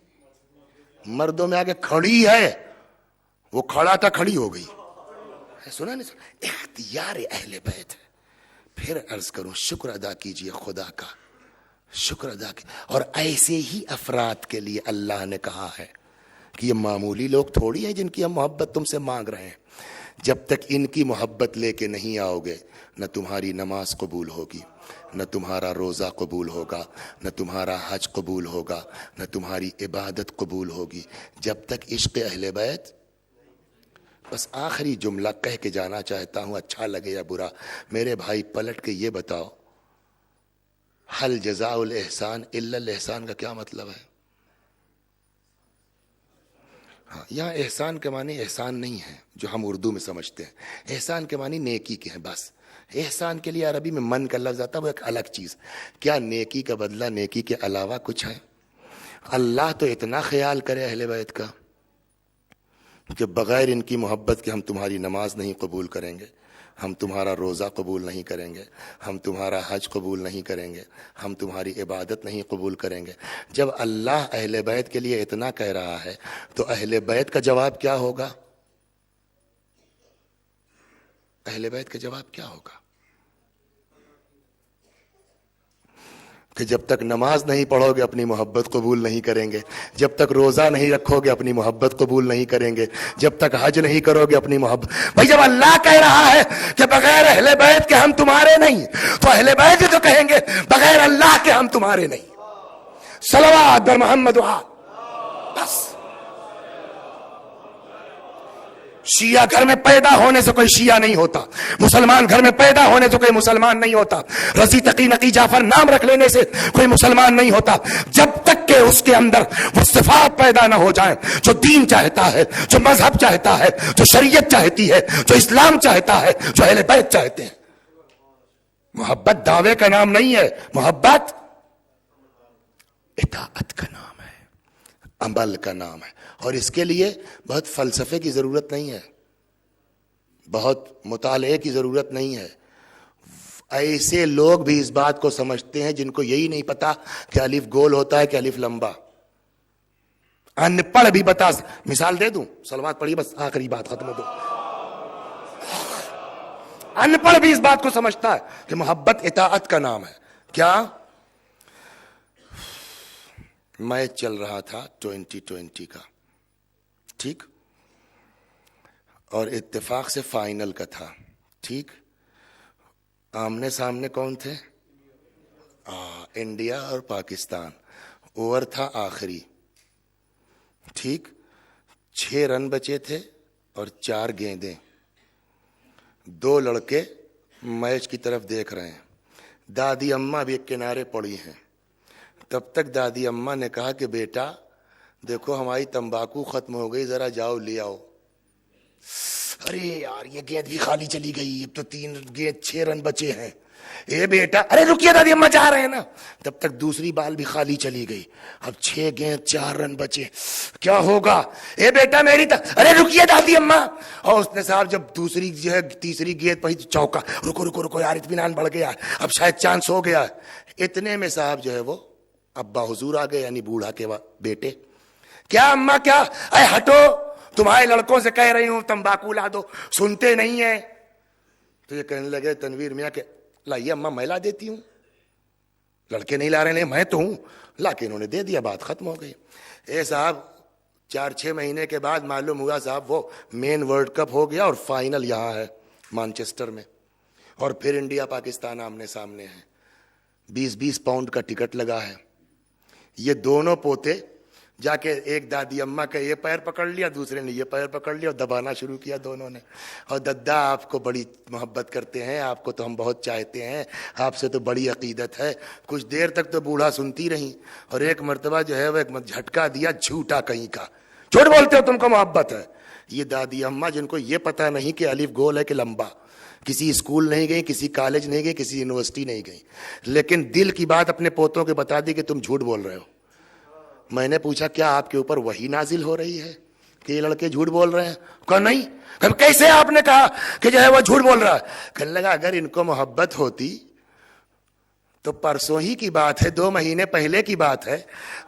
Speaker 1: مردوں میں آگے کھڑی ہے، وہ کھڑا تھا کھڑی ہو گئی. سنا نہیں سنا؟ اختیار اہل بیت ہے. پھر عرض کروں شکر ادا کیجئے خدا کا، شکر ادا کیجئے. اور ایسے ہی افراد کے لیے اللہ نے کہا ہے کہ یہ معمولی لوگ تھوڑی ہیں جن کی ہم محبت تم سے مانگ رہے ہیں. جب تک ان کی محبت لے کے نہیں آؤ گے نہ تمہاری نماز قبول ہوگی، نہ تمہارا روزہ قبول ہوگا، نہ تمہارا حج قبول ہوگا، نہ تمہاری عبادت قبول ہوگی جب تک عشق اہل بیت. بس آخری جملہ کہہ کے جانا چاہتا ہوں، اچھا لگے یا برا. میرے بھائی پلٹ کے یہ بتاؤ حل جزاء الاحسان الا الاحسان کا کیا مطلب ہے؟ ہاں یہاں احسان کے معنی احسان نہیں ہے جو ہم اردو میں سمجھتے ہیں. احسان کے معنی نیکی کے ہیں بس. احسان کے لیے عربی میں من کا لفظ آتا ہے، وہ ایک الگ چیز. کیا نیکی کا بدلہ نیکی کے علاوہ کچھ ہے؟ اللہ تو اتنا خیال کرے اہل بیت کا کہ بغیر ان کی محبت کے ہم تمہاری نماز نہیں قبول کریں گے، ہم تمہارا روزہ قبول نہیں کریں گے، ہم تمہارا حج قبول نہیں کریں گے، ہم تمہاری عبادت نہیں قبول کریں گے. جب اللہ اہل بیت کے لیے اتنا کہہ رہا ہے تو اہل بیت کا جواب کیا ہوگا؟ اہل بیت کا جواب کیا ہوگا؟ کہ جب تک نماز نہیں پڑھو گے اپنی محبت قبول نہیں کریں گے، جب تک روزہ نہیں رکھو گے اپنی محبت قبول نہیں کریں گے، جب تک حج نہیں کرو گے اپنی محبت. بھائی جب اللہ کہہ رہا ہے کہ بغیر اہل بیت کے ہم تمہارے نہیں، تو اہل بیت تو کہیں گے بغیر اللہ کے ہم تمہارے نہیں. صلوات بر محمد وآل. بس شیعہ گھر میں پیدا ہونے سے کوئی شیعہ نہیں ہوتا، مسلمان گھر میں پیدا ہونے سے کوئی مسلمان نہیں ہوتا، رضی تقی نقی جعفر نام رکھ لینے سے کوئی مسلمان نہیں ہوتا. جب تک کہ کہ اس کے اندر وہ صفات پیدا نہ ہو جائیں جو دین چاہتا ہے، جو مذہب چاہتا ہے، جو شریعت چاہتی ہے، جو اسلام چاہتا ہے، جو اہل بیت چاہتے ہیں۔ محبت دعوے کا نام نہیں ہے، محبت اطاعت کا نام ہے، عمل کا نام ہے۔ اور اس کے لیے بہت فلسفے کی ضرورت نہیں ہے، بہت مطالعے کی ضرورت نہیں ہے۔ ایسے لوگ بھی اس بات کو سمجھتے ہیں جن کو یہی نہیں پتا کہ الف گول ہوتا ہے کہ الف لمبا۔ ان پڑھ بھی بتا، مثال دے دوں، صلوات پڑھی بس آخری بات ختم ہو دو۔ ان پڑھ بھی اس بات کو سمجھتا ہے کہ محبت اطاعت کا نام ہے۔ کیا میچ چل رہا تھا 2020 کا، ٹھیک، اور اتفاق سے فائنل کا تھا، ٹھیک، آمنے سامنے کون تھے؟ انڈیا اور پاکستان۔ اوور تھا آخری، ٹھیک، 6 رن بچے تھے اور 4 گیندیں۔ 2 لڑکے میچ کی طرف دیکھ رہے ہیں، دادی اماں بھی ایک کنارے پڑی ہیں۔ تب تک دادی اماں نے کہا کہ بیٹا دیکھو ہماری تمباکو ختم ہو گئی، ذرا جاؤ لے آؤ۔ ارے یار یہ گیند بھی خالی چلی گئی، اب تو 3 گیند 6 رن بچے ہیں۔ اے بیٹا، ارے رکیے دادی اماں جا رہے ہیں نا۔ تب تک دوسری بال بھی خالی چلی گئی، اب 6 گیند 4 رن بچے، کیا ہوگا؟ اے بیٹا میری ارے رکیے دادی اماں۔ اور اس نے صاحب جب دوسری جو ہے تیسری گیند پہی چوکا، رکو رکو رکو یار اطمینان بڑھ گیا، اب شاید چانس ہو گیا۔ اتنے میں صاحب جو ہے وہ ابا حضور آ گئے، یعنی بوڑھا کے بیٹے۔ کیا اماں کیا؟ اے ہٹو، تمہارے لڑکوں سے کہہ رہی ہوں تمباکو لا دو، سنتے نہیں ہیں۔ تو یہ کہنے لگے تنویر میاں کہ لائیے اماں میں لا دیتی ہوں، لڑکے نہیں لا رہے ہیں میں تو ہوں، لا کے انہوں نے دے دیا، بات ختم ہو گئی۔ اے صاحب 4-6 مہینے کے بعد معلوم ہوا صاحب وہ مین ورلڈ کپ ہو گیا اور فائنل یہاں ہے مانچسٹر میں، اور پھر انڈیا پاکستان آمنے سامنے ہے، 20-20 پاؤنڈ کا ٹکٹ لگا ہے۔ یہ دونوں پوتے جا کے ایک دادی اماں کا یہ پیر پکڑ لیا، دوسرے نے یہ پیر پکڑ لیا اور دبانا شروع کیا دونوں نے۔ اور ددا آپ کو بڑی محبت کرتے ہیں، آپ کو تو ہم بہت چاہتے ہیں، آپ سے تو بڑی عقیدت ہے۔ کچھ دیر تک تو بوڑھا سنتی رہی، اور ایک مرتبہ جو ہے وہ ایک جھٹکا دیا جھوٹا کہیں کا، جھوٹ بولتے ہو تم کو محبت ہے۔ یہ دادی اماں جن کو یہ پتا نہیں کہ الف گول ہے کہ لمبا، کسی اسکول نہیں گئی، کسی کالج نہیں گئی، کسی یونیورسٹی نہیں گئی، لیکن دل کی بات اپنے پوتوں کے بتا دی کہ تم جھوٹ بول رہے ہو۔ میں نے پوچھا کیا آپ کے اوپر وحی نازل ہو رہی ہے کہ یہ لڑکے جھوٹ بول رہے ہیں؟ کہا نہیں۔ کہا کیسے آپ نے کہا کہ جو ہے وہ جھوٹ بول رہا ہے؟ کہنے لگا اگر ان کو محبت ہوتی تو پرسوں ہی کی بات ہے، 2 مہینے پہلے کی بات ہے،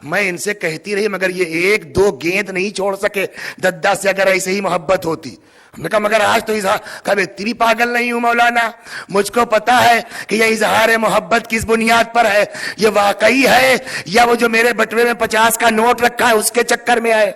Speaker 1: میں ان سے کہتی رہی مگر یہ 1-2 گیند نہیں چھوڑ سکے ددا سے، اگر ایسے ہی محبت ہوتی۔ ہم نے کہا مگر آج تو کبھی اتنی پاگل نہیں ہوں مولانا، مجھ کو پتا ہے کہ یہ اظہار محبت کس بنیاد پر ہے، یہ واقعی ہے یا وہ جو میرے بٹوے میں 50 کا نوٹ رکھا ہے اس کے چکر میں ہے۔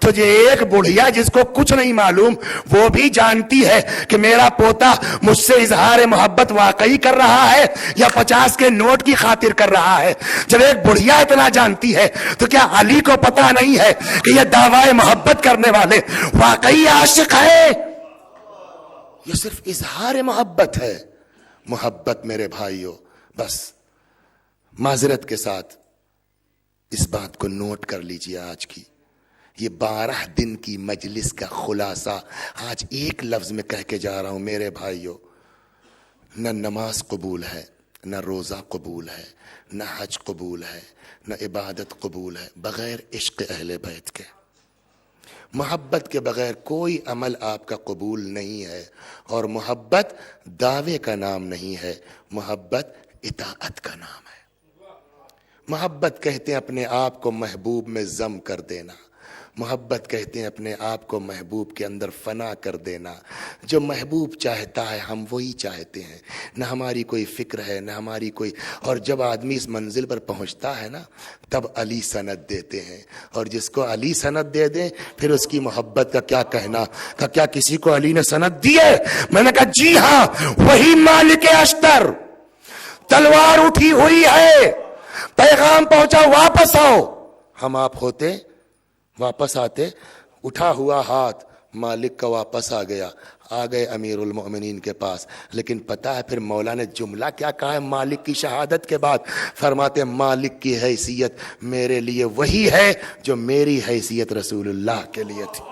Speaker 1: تو یہ ایک بڑھیا جس کو کچھ نہیں معلوم وہ بھی جانتی ہے کہ میرا پوتا مجھ سے اظہار محبت واقعی کر رہا ہے یا 50 کے نوٹ کی خاطر کر رہا ہے۔ جب ایک بڑھیا اتنا جانتی ہے تو کیا علی کو پتا نہیں ہے کہ یہ دعوی محبت کرنے والے واقعی عاشق ہے؟ یہ صرف اظہار محبت ہے۔ محبت میرے بھائیوں، بس معذرت کے ساتھ اس بات کو نوٹ کر لیجئے، آج کی یہ 12 دن کی مجلس کا خلاصہ آج ایک لفظ میں کہہ کے جا رہا ہوں میرے بھائیوں، نہ نماز قبول ہے، نہ روزہ قبول ہے، نہ حج قبول ہے، نہ عبادت قبول ہے بغیر عشق اہل بیت کے۔ محبت کے بغیر کوئی عمل آپ کا قبول نہیں ہے، اور محبت دعوے کا نام نہیں ہے، محبت اطاعت کا نام ہے۔ محبت کہتے ہیں اپنے آپ کو محبوب میں ضم کر دینا، محبت کہتے ہیں اپنے آپ کو محبوب کے اندر فنا کر دینا۔ جو محبوب چاہتا ہے ہم وہی چاہتے ہیں، نہ ہماری کوئی فکر ہے نہ ہماری کوئی۔ اور جب آدمی اس منزل پر پہنچتا ہے نا تب علی سند دیتے ہیں، اور جس کو علی سند دے دیں پھر اس کی محبت کا کیا کہنا۔ کہ کیا کسی کو علی نے سند دی ہے؟ میں نے کہا جی ہاں، وہی مالک اشتر، تلوار اٹھی ہوئی ہے، پیغام پہنچا واپس آؤ۔ ہم آپ ہوتے واپس آتے، اٹھا ہوا ہاتھ مالک کا واپس آ گیا، آ گئے امیر المؤمنین کے پاس. لیکن پتہ ہے پھر مولا نے جملہ کیا کہا ہے مالک کی شہادت کے بعد؟ فرماتے ہیں مالک کی حیثیت میرے لیے وہی ہے جو میری حیثیت رسول اللہ کے لیے تھی.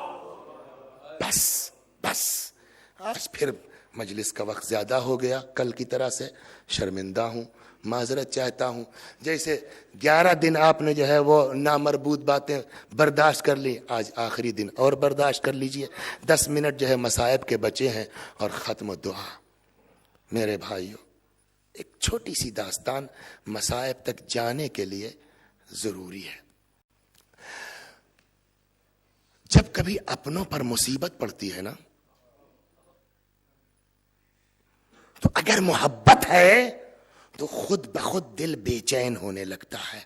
Speaker 1: بس آج پھر مجلس کا وقت زیادہ ہو گیا، کل کی طرح سے شرمندہ ہوں، معذرت چاہتا ہوں. جیسے 11 دن آپ نے جو ہے وہ نامربوط باتیں برداشت کر لی، آج آخری دن اور برداشت کر لیجئے. 10 منٹ جو ہے مصائب کے بچے ہیں اور ختم دعا. میرے بھائیو، ایک چھوٹی سی داستان مصائب تک جانے کے لیے ضروری ہے. جب کبھی اپنوں پر مصیبت پڑتی ہے نا، تو اگر محبت ہے تو خود بخود دل بے چین ہونے لگتا ہے،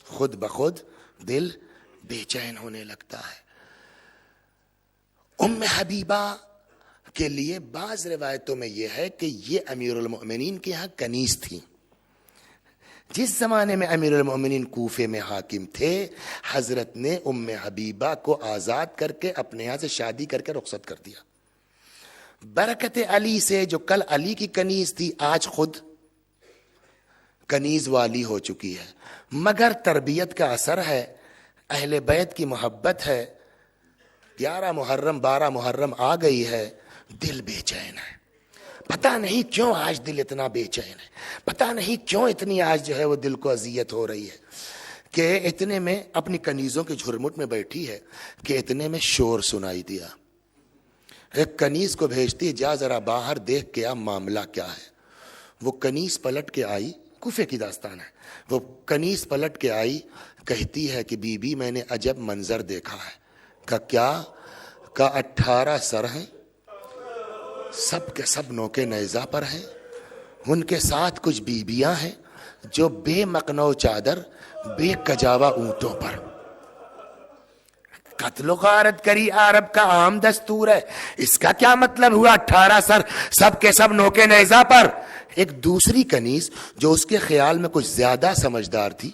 Speaker 1: خود بخود دل بے چین ہونے لگتا ہے. ام حبیبہ کے لیے بعض روایتوں میں یہ ہے کہ یہ امیر المؤمنین کے ہاں کنیز تھی. جس زمانے میں امیر المؤمنین کوفے میں حاکم تھے، حضرت نے ام حبیبہ کو آزاد کر کے اپنے یہاں سے شادی کر کے رخصت کر دیا. برکت علی سے جو کل علی کی کنیز تھی آج خود کنیز والی ہو چکی ہے. مگر تربیت کا اثر ہے، اہل بیت کی محبت ہے. 11 محرم 12 محرم آ گئی ہے، دل بے چین ہے. پتہ نہیں کیوں آج دل اتنا بے چین ہے، پتہ نہیں کیوں اتنی آج جو ہے وہ دل کو اذیت ہو رہی ہے کہ اتنے میں اپنی کنیزوں کے جھرمٹ میں بیٹھی ہے کہ اتنے میں شور سنائی دیا. ایک کنیز کو بھیجتی، جا ذرا باہر دیکھ کے آ معاملہ کیا ہے. وہ کنیز پلٹ کے آئی، کوفے کی داستان ہے. وہ کنیز پلٹ کے آئی، کہتی ہے کہ بی بی میں نے عجب منظر دیکھا ہے. کہ کیا؟ کہ 18 سر ہیں، سب کے سب نوکے نیزہ پر ہیں. ان کے ساتھ کچھ بیبیاں ہیں جو بے مقنو چادر، بے کجاوا اونٹوں پر. قتل و غارت کری عرب کا عام دستور ہے. اس کا کیا مطلب ہوا 18 سر سب کے سب نوکے نیزہ پر؟ ایک دوسری کنیز جو اس کے خیال میں کچھ زیادہ سمجھدار تھی،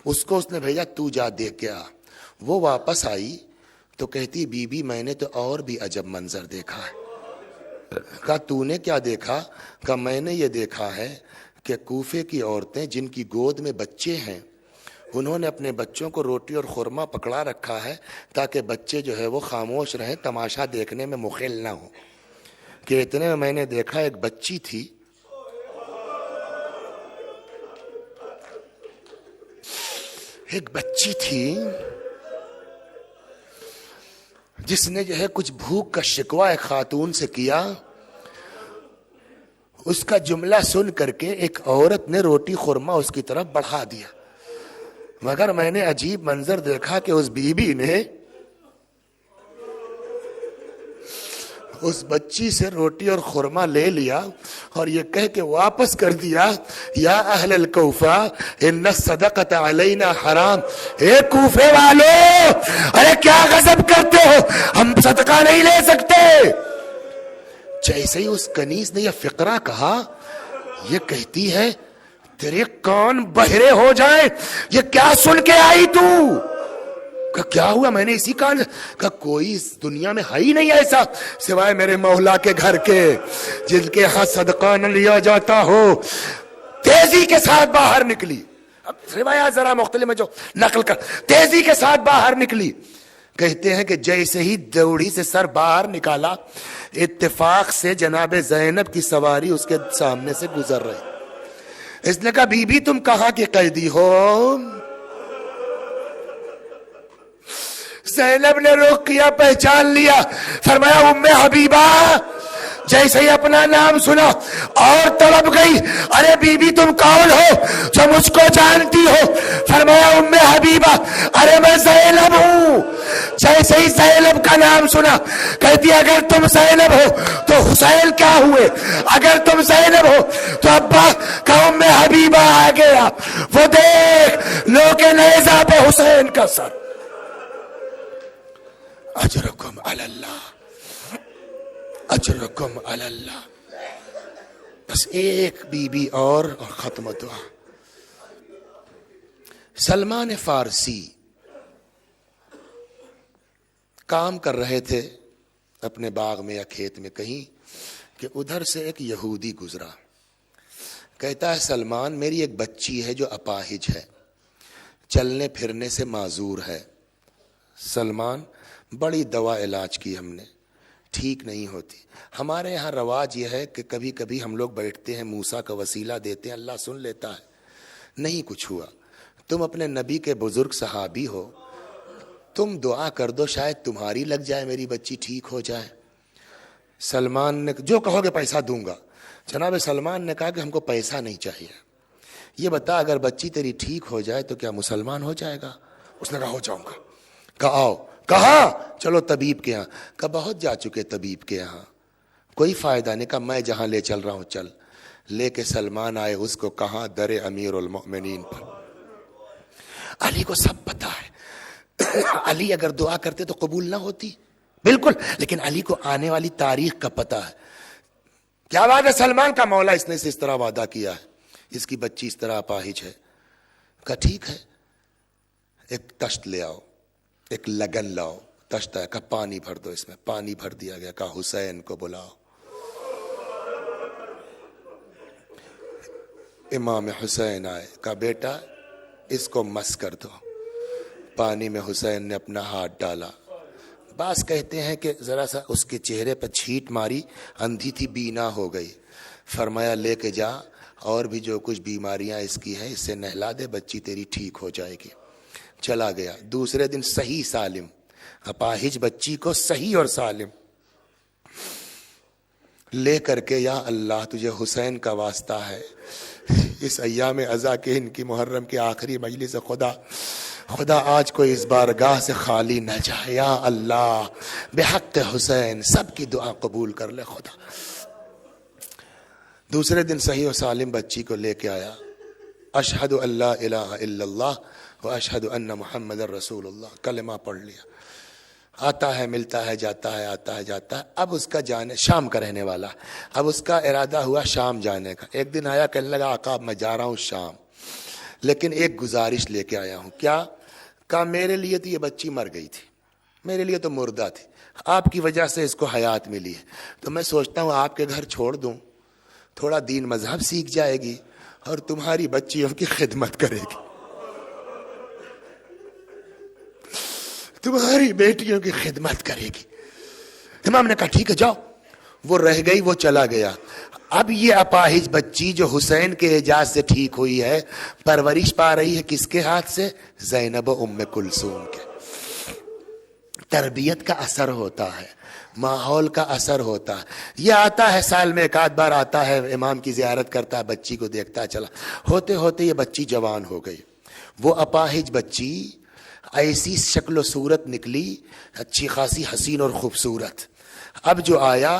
Speaker 1: اس کو اس نے بھیجا تو جا دیکھ کے آ. وہ واپس آئی تو کہتی بی بی میں نے تو اور بھی عجب منظر دیکھا ہے. کہا تو نے کیا دیکھا؟ کہا میں نے یہ دیکھا ہے کہ کوفے کی عورتیں جن کی گود میں بچے ہیں، انہوں نے اپنے بچوں کو روٹی اور خورما پکڑا رکھا ہے تاکہ بچے جو ہے وہ خاموش رہیں، تماشا دیکھنے میں مخل نہ ہو. کہ اتنے میں میں نے دیکھا ایک بچی تھی، ایک بچی تھی جس نے جو ہے کچھ بھوک کا شکوہ ایک خاتون سے کیا. اس کا جملہ سن کر کے ایک عورت نے روٹی خورما اس کی طرف بڑھا دیا. مگر میں نے عجیب منظر دیکھا کہ اس بی بی نے اس بچی سے روٹی اور خورما لے لیا اور یہ کہہ کے واپس کر دیا، یا اہل الکوفہ ان الصدقۃ علینا حرام. اے کوفے والو، ارے کیا غضب کرتے ہو، ہم صدقہ نہیں لے سکتے. جیسے ہی اس کنیز نے یہ فقرہ کہا، یہ کہتی ہے تیرے کان بہرے ہو جائیں، یہ کیا سن کے آئی تو؟ کہ کیا ہوا؟ میں نے اسی کان کہ کوئی اس دنیا میں ہے ہی نہیں ایسا سوائے میرے مولا کے گھر کے جن کے ہاں صدقہ نہ لیا جاتا ہو. تیزی کے ساتھ باہر نکلی. اب روایات ذرا مختلف میں جو نقل کر، تیزی کے ساتھ باہر نکلی. کہتے ہیں کہ جیسے ہی دوڑی سے سر باہر نکالا، اتفاق سے جناب زینب کی سواری اس کے سامنے سے گزر رہی. اس نے کہا بی بی تم کہاں کی قیدی ہو؟ زینب نے رخ کیا، پہچان لیا. فرمایا ام حبیبہ. جیسے ہی اپنا نام سنا اور تڑپ گئی، ارے بی بی تم کون ہو جو مجھ کو جانتی ہو؟ فرمایا ام حبیبہ ارے میں زینب ہوں. جیسے ہی زینب کا نام سنا کہتی اگر تم زینب ہو تو حسین کیا ہوئے؟ اگر تم زینب ہو تو ابا کا ام حبیبہ آ گیا. وہ دیکھ لوگ نیزہ پہ حسین کا سر. اجرکم علی اللہ، اجرکم علی اللہ. بس ایک بی بی اور ختم دعا. سلمان فارسی کام کر رہے تھے اپنے باغ میں یا کھیت میں کہیں کہ ادھر سے ایک یہودی گزرا. کہتا ہے سلمان میری ایک بچی ہے جو اپاہج ہے, چلنے پھرنے سے معذور ہے. سلمان بڑی دوا علاج کی ہم نے, ٹھیک نہیں ہوتی. ہمارے یہاں رواج یہ ہے کہ کبھی کبھی ہم لوگ بیٹھتے ہیں موسیٰ کا وسیلہ دیتے ہیں, اللہ سن لیتا ہے. نہیں کچھ ہوا. تم اپنے نبی کے بزرگ صحابی ہو, تم دعا کر دو شاید تمہاری لگ جائے, میری بچی ٹھیک ہو جائے. سلمان نے جو کہو گے پیسہ دوں گا. جناب سلمان نے کہا کہ ہم کو پیسہ نہیں چاہیے, یہ بتا اگر بچی تیری ٹھیک ہو جائے تو کیا مسلمان ہو جائے گا؟ اس نے کہا ہو جاؤں گا. کہا آؤ, کہا چلو طبیب کے یہاں. کہا بہت جا چکے طبیب کے یہاں, کوئی فائدہ نہیں. کہا میں جہاں لے چل رہا ہوں چل. لے کے سلمان آئے اس کو کہاں, در امیر المؤمنین پر. علی کو سب پتا ہے, علی اگر دعا کرتے تو قبول نہ ہوتی بالکل, لیکن علی کو آنے والی تاریخ کا پتا ہے. کیا بات ہے سلمان کا مولا, اس نے اس طرح وعدہ کیا ہے, اس کی بچی اس طرح اپاہج ہے. کہا ٹھیک ہے, ایک تشت لے آؤ, ایک لگن لاؤ. تشت ہے, کہا پانی بھر دو اس میں. پانی بھر دیا گیا. کہا حسین کو بلاؤ. امام حسین آئے. کہا بیٹا اس کو مس کر دو. پانی میں حسین نے اپنا ہاتھ ڈالا. بعض کہتے ہیں کہ ذرا سا اس کے چہرے پر چھینٹ ماری, اندھی تھی بینا ہو گئی. فرمایا لے کے جا, اور بھی جو کچھ بیماریاں اس کی ہیں اس سے نہلا دے, بچی تیری ٹھیک ہو جائے گی. چلا گیا. دوسرے دن صحیح سالم, اپاہج بچی کو صحیح اور سالم لے کر کے, یا اللہ تجھے حسین کا واسطہ ہے, اس ایام عزا کے ان کی محرم کی آخری مجلس, خدا آج کوئی اس بارگاہ سے خالی نہ جائے. یا اللہ بحق حسین سب کی دعا قبول کر لے خدا. دوسرے دن صحیح و سالم بچی کو لے کے آیا. اشہد ان لا الہ الا اللہ و اشہد ان محمد رسول اللہ, کلمہ پڑھ لیا. آتا ہے ملتا ہے جاتا ہے, آتا ہے جاتا ہے. اب اس کا جانے, شام کا رہنے والا, اب اس کا ارادہ ہوا شام جانے کا. ایک دن آیا, کہنے لگا آقا میں جا رہا ہوں شام, لیکن ایک گزارش لے کے آیا ہوں. کیا؟ کہا میرے لیے تو یہ بچی مر گئی تھی, میرے لیے تو مردہ تھی, آپ کی وجہ سے اس کو حیات ملی ہے, تو میں سوچتا ہوں آپ کے گھر چھوڑ دوں, تھوڑا دین مذہب سیکھ جائے گی اور تمہاری بچیوں کی خدمت کرے گی, تمہاری بیٹیوں کی خدمت کرے گی. امام نے کہا ٹھیک ہے جاؤ. وہ رہ گئی, وہ چلا گیا. اب یہ اپاہج بچی جو حسین کے اعجاز سے ٹھیک ہوئی ہے, پرورش پا رہی ہے کس کے ہاتھ سے؟ زینب ام کلثوم کے. تربیت کا اثر ہوتا ہے, ماحول کا اثر ہوتا ہے. یہ آتا ہے سال میں ایک آدھ بار آتا ہے, امام کی زیارت کرتا ہے, بچی کو دیکھتا ہے, چلا. ہوتے ہوتے یہ بچی جوان ہو گئی. وہ اپاہج بچی ایسی شکل و صورت نکلی, اچھی خاصی حسین اور خوبصورت. اب جو آیا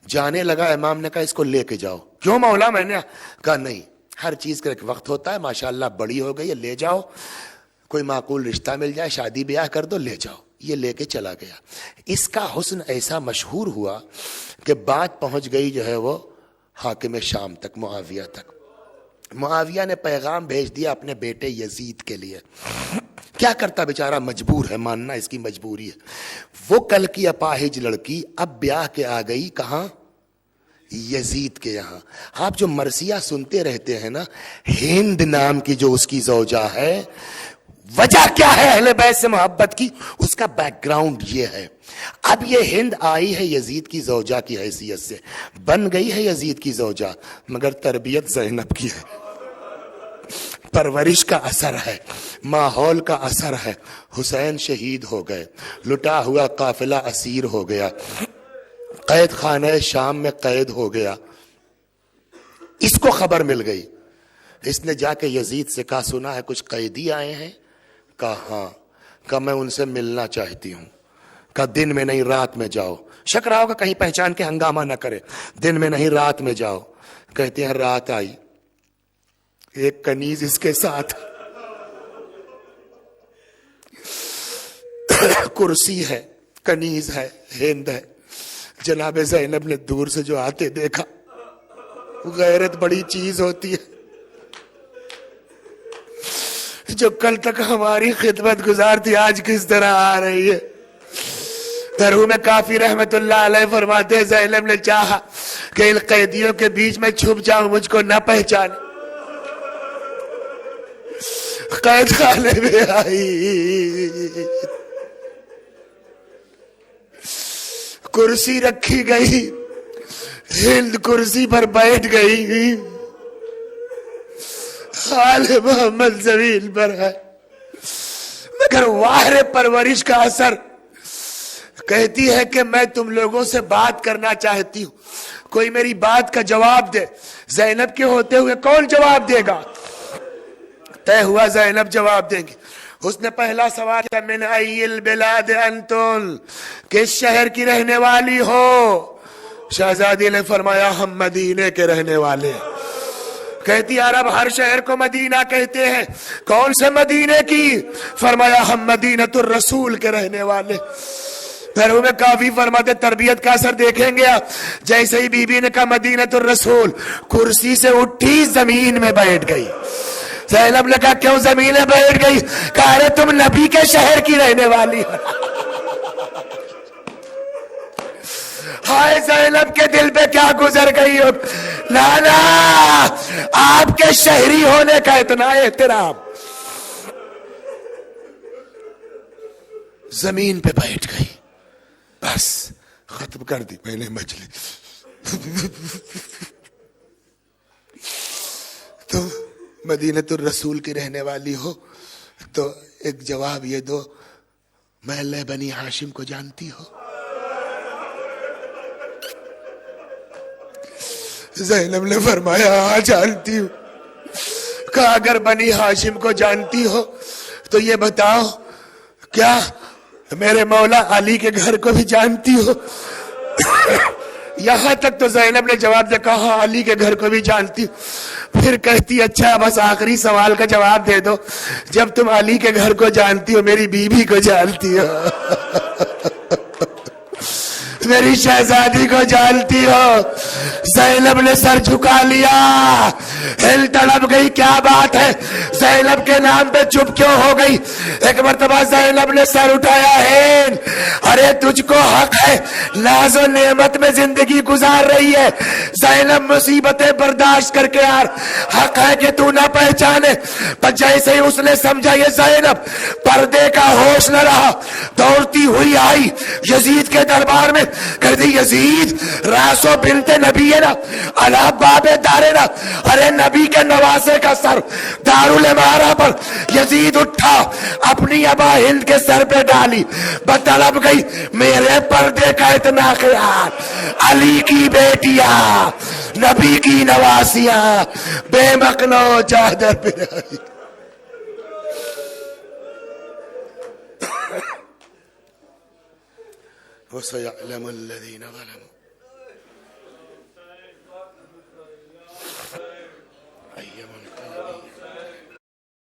Speaker 1: جانے لگا, امام نے کہا اس کو لے کے جاؤ. کیوں مولا؟ میں نے کہا نہیں, ہر چیز کا ایک وقت ہوتا ہے, ماشاءاللہ بڑی ہو گئی ہے, لے جاؤ, کوئی معقول رشتہ مل جائے, شادی بیاہ کر دو, لے جاؤ. یہ لے کے چلا گیا. اس کا حسن ایسا مشہور ہوا کہ بات پہنچ گئی جو ہے وہ حاکم شام تک, معاویہ تک. معاویہ نے پیغام بھیج دیا اپنے بیٹے یزید کے لیے. کیا کرتا بیچارہ, مجبور ہے, ماننا اس کی مجبوری ہے. وہ کل کی اپاہج لڑکی اب بیاہ کے آ گئی کہاں؟ یزید کے یہاں. آپ جو مرثیہ سنتے رہتے ہیں نا, ہند نام کی جو اس کی زوجہ ہے, وجہ کیا ہے اہل بیت سے محبت کی, اس کا بیک گراؤنڈ یہ ہے. اب یہ ہند آئی ہے یزید کی زوجہ کی حیثیت سے, بن گئی ہے یزید کی زوجہ, مگر تربیت زینب کی ہے, پرورش کا اثر ہے, ماحول کا اثر ہے. حسین شہید ہو گئے, لٹا ہوا قافلہ اسیر ہو گیا, قید خانہ شام میں قید ہو گیا. اس کو خبر مل گئی, اس نے جا کے یزید سے کہا سنا ہے کچھ قیدی آئے ہیں؟ کہا ہاں. کہا میں ان سے ملنا چاہتی ہوں. کہا دن میں نہیں رات میں جاؤ. شک رہا ہوگا کہیں پہچان کے ہنگامہ نہ کرے, دن میں نہیں رات میں جاؤ. کہتے ہیں رات آئی, ایک کنیز اس کے ساتھ, کرسی ہے, کنیز ہے, ہند ہے. جناب زینب نے دور سے جو آتے دیکھا, غیرت بڑی چیز ہوتی ہے, جو کل تک ہماری خدمت گزار تھی آج کس طرح آ رہی ہے. مرحوم کافی رحمت اللہ علیہ فرماتے زینب نے چاہا کہ ان قیدیوں کے بیچ میں چھپ جاؤں، مجھ کو نہ پہچانے۔ قید خانے میں آئی، کرسی رکھی گئی، ہند کرسی پر بیٹھ گئی، آل محمد زمین پر ہے، مگر واہر پرورش کا اثر کہتی ہے کہ میں تم لوگوں سے بات کرنا چاہتی ہوں، کوئی میری بات کا جواب دے۔ زینب کے ہوتے ہوئے کون جواب دے گا؟ طے ہوا زینب جواب دیں گی۔ اس نے پہلا سوال کیا، من ای البلاد انتم، کس شہر کی رہنے والی ہو؟ شہزادی نے فرمایا ہم مدینے کے رہنے والے ہیں۔ کہتی عرب ہر شہر کو مدینہ کہتے ہیں، کون سے مدینے کی؟ فرمایا ہم مدینۃ الرسول کے رہنے والے۔ پیروں میں کافی فرماتے تربیت کا اثر دیکھیں گے آپ۔ جیسے ہی بی بی نے کہا مدینۃ الرسول، کرسی سے اٹھی زمین میں بیٹھ گئی۔ زینب نے کہا کیوں زمین میں بیٹھ گئی؟ کہا ارے تم نبی کے شہر کی رہنے والی ہو۔ ہائے زینب کے دل پہ کیا گزر گئی ہو، لالا آپ کے شہری ہونے کا اتنا احترام۔ زمین پہ بیٹھ گئی، بس ختم کر دی میں نے مجلس۔ تو مدینۃ الرسول کی رہنے والی ہو تو ایک جواب یہ دو، محلہ بنی ہاشم کو جانتی ہو؟ زینب نے فرمایا ہاں جانتی ہوں۔ کہا اگر بنی ہاشم کو جانتی ہو تو یہ بتاؤ کیا میرے مولا علی کے گھر کو بھی جانتی ہو؟ یہاں تک تو زینب نے جواب دیا کہا علی کے گھر کو بھی جانتی ہوں۔ پھر کہتی اچھا بس آخری سوال کا جواب دے دو، جب تم علی کے گھر کو جانتی ہو میری بیوی کو جانتی ہو؟ میری شہزادی کو جانتی ہو؟ زینب نے سر جھکا لیا، ہل تڑپ گئی، کیا بات ہے زینب کے نام پہ چپ کیوں ہو گئی؟ ایک مرتبہ زینب نے سر اٹھایا، ہے ارے تجھ کو حق ہے، ناز و نعمت میں زندگی گزار رہی ہے، زینب مصیبتیں برداشت کر کے یار حق ہے کہ تو نہ پہچانے۔ پر جیسے ہی اس نے سمجھا یہ زینب پردے کا ہوش نہ رہا، دوڑتی ہوئی آئی یزید کے دربار میں، کہتی یزید راسو بنت نبی ہے نا علا باب دارنا، ارے نبی کے نواسے کا سر دارالامارہ پر۔ یزید اٹھا اپنی ابا ہند کے سر پہ ڈالی، بطلب گئی میرے پردے کا اتنا خیال، علی کی بیٹیاں نبی کی نواسیاں بے مقنو چادر پہ آئی۔ وَسَيَعْلَمُ الَّذِينَ ظَلَمُوا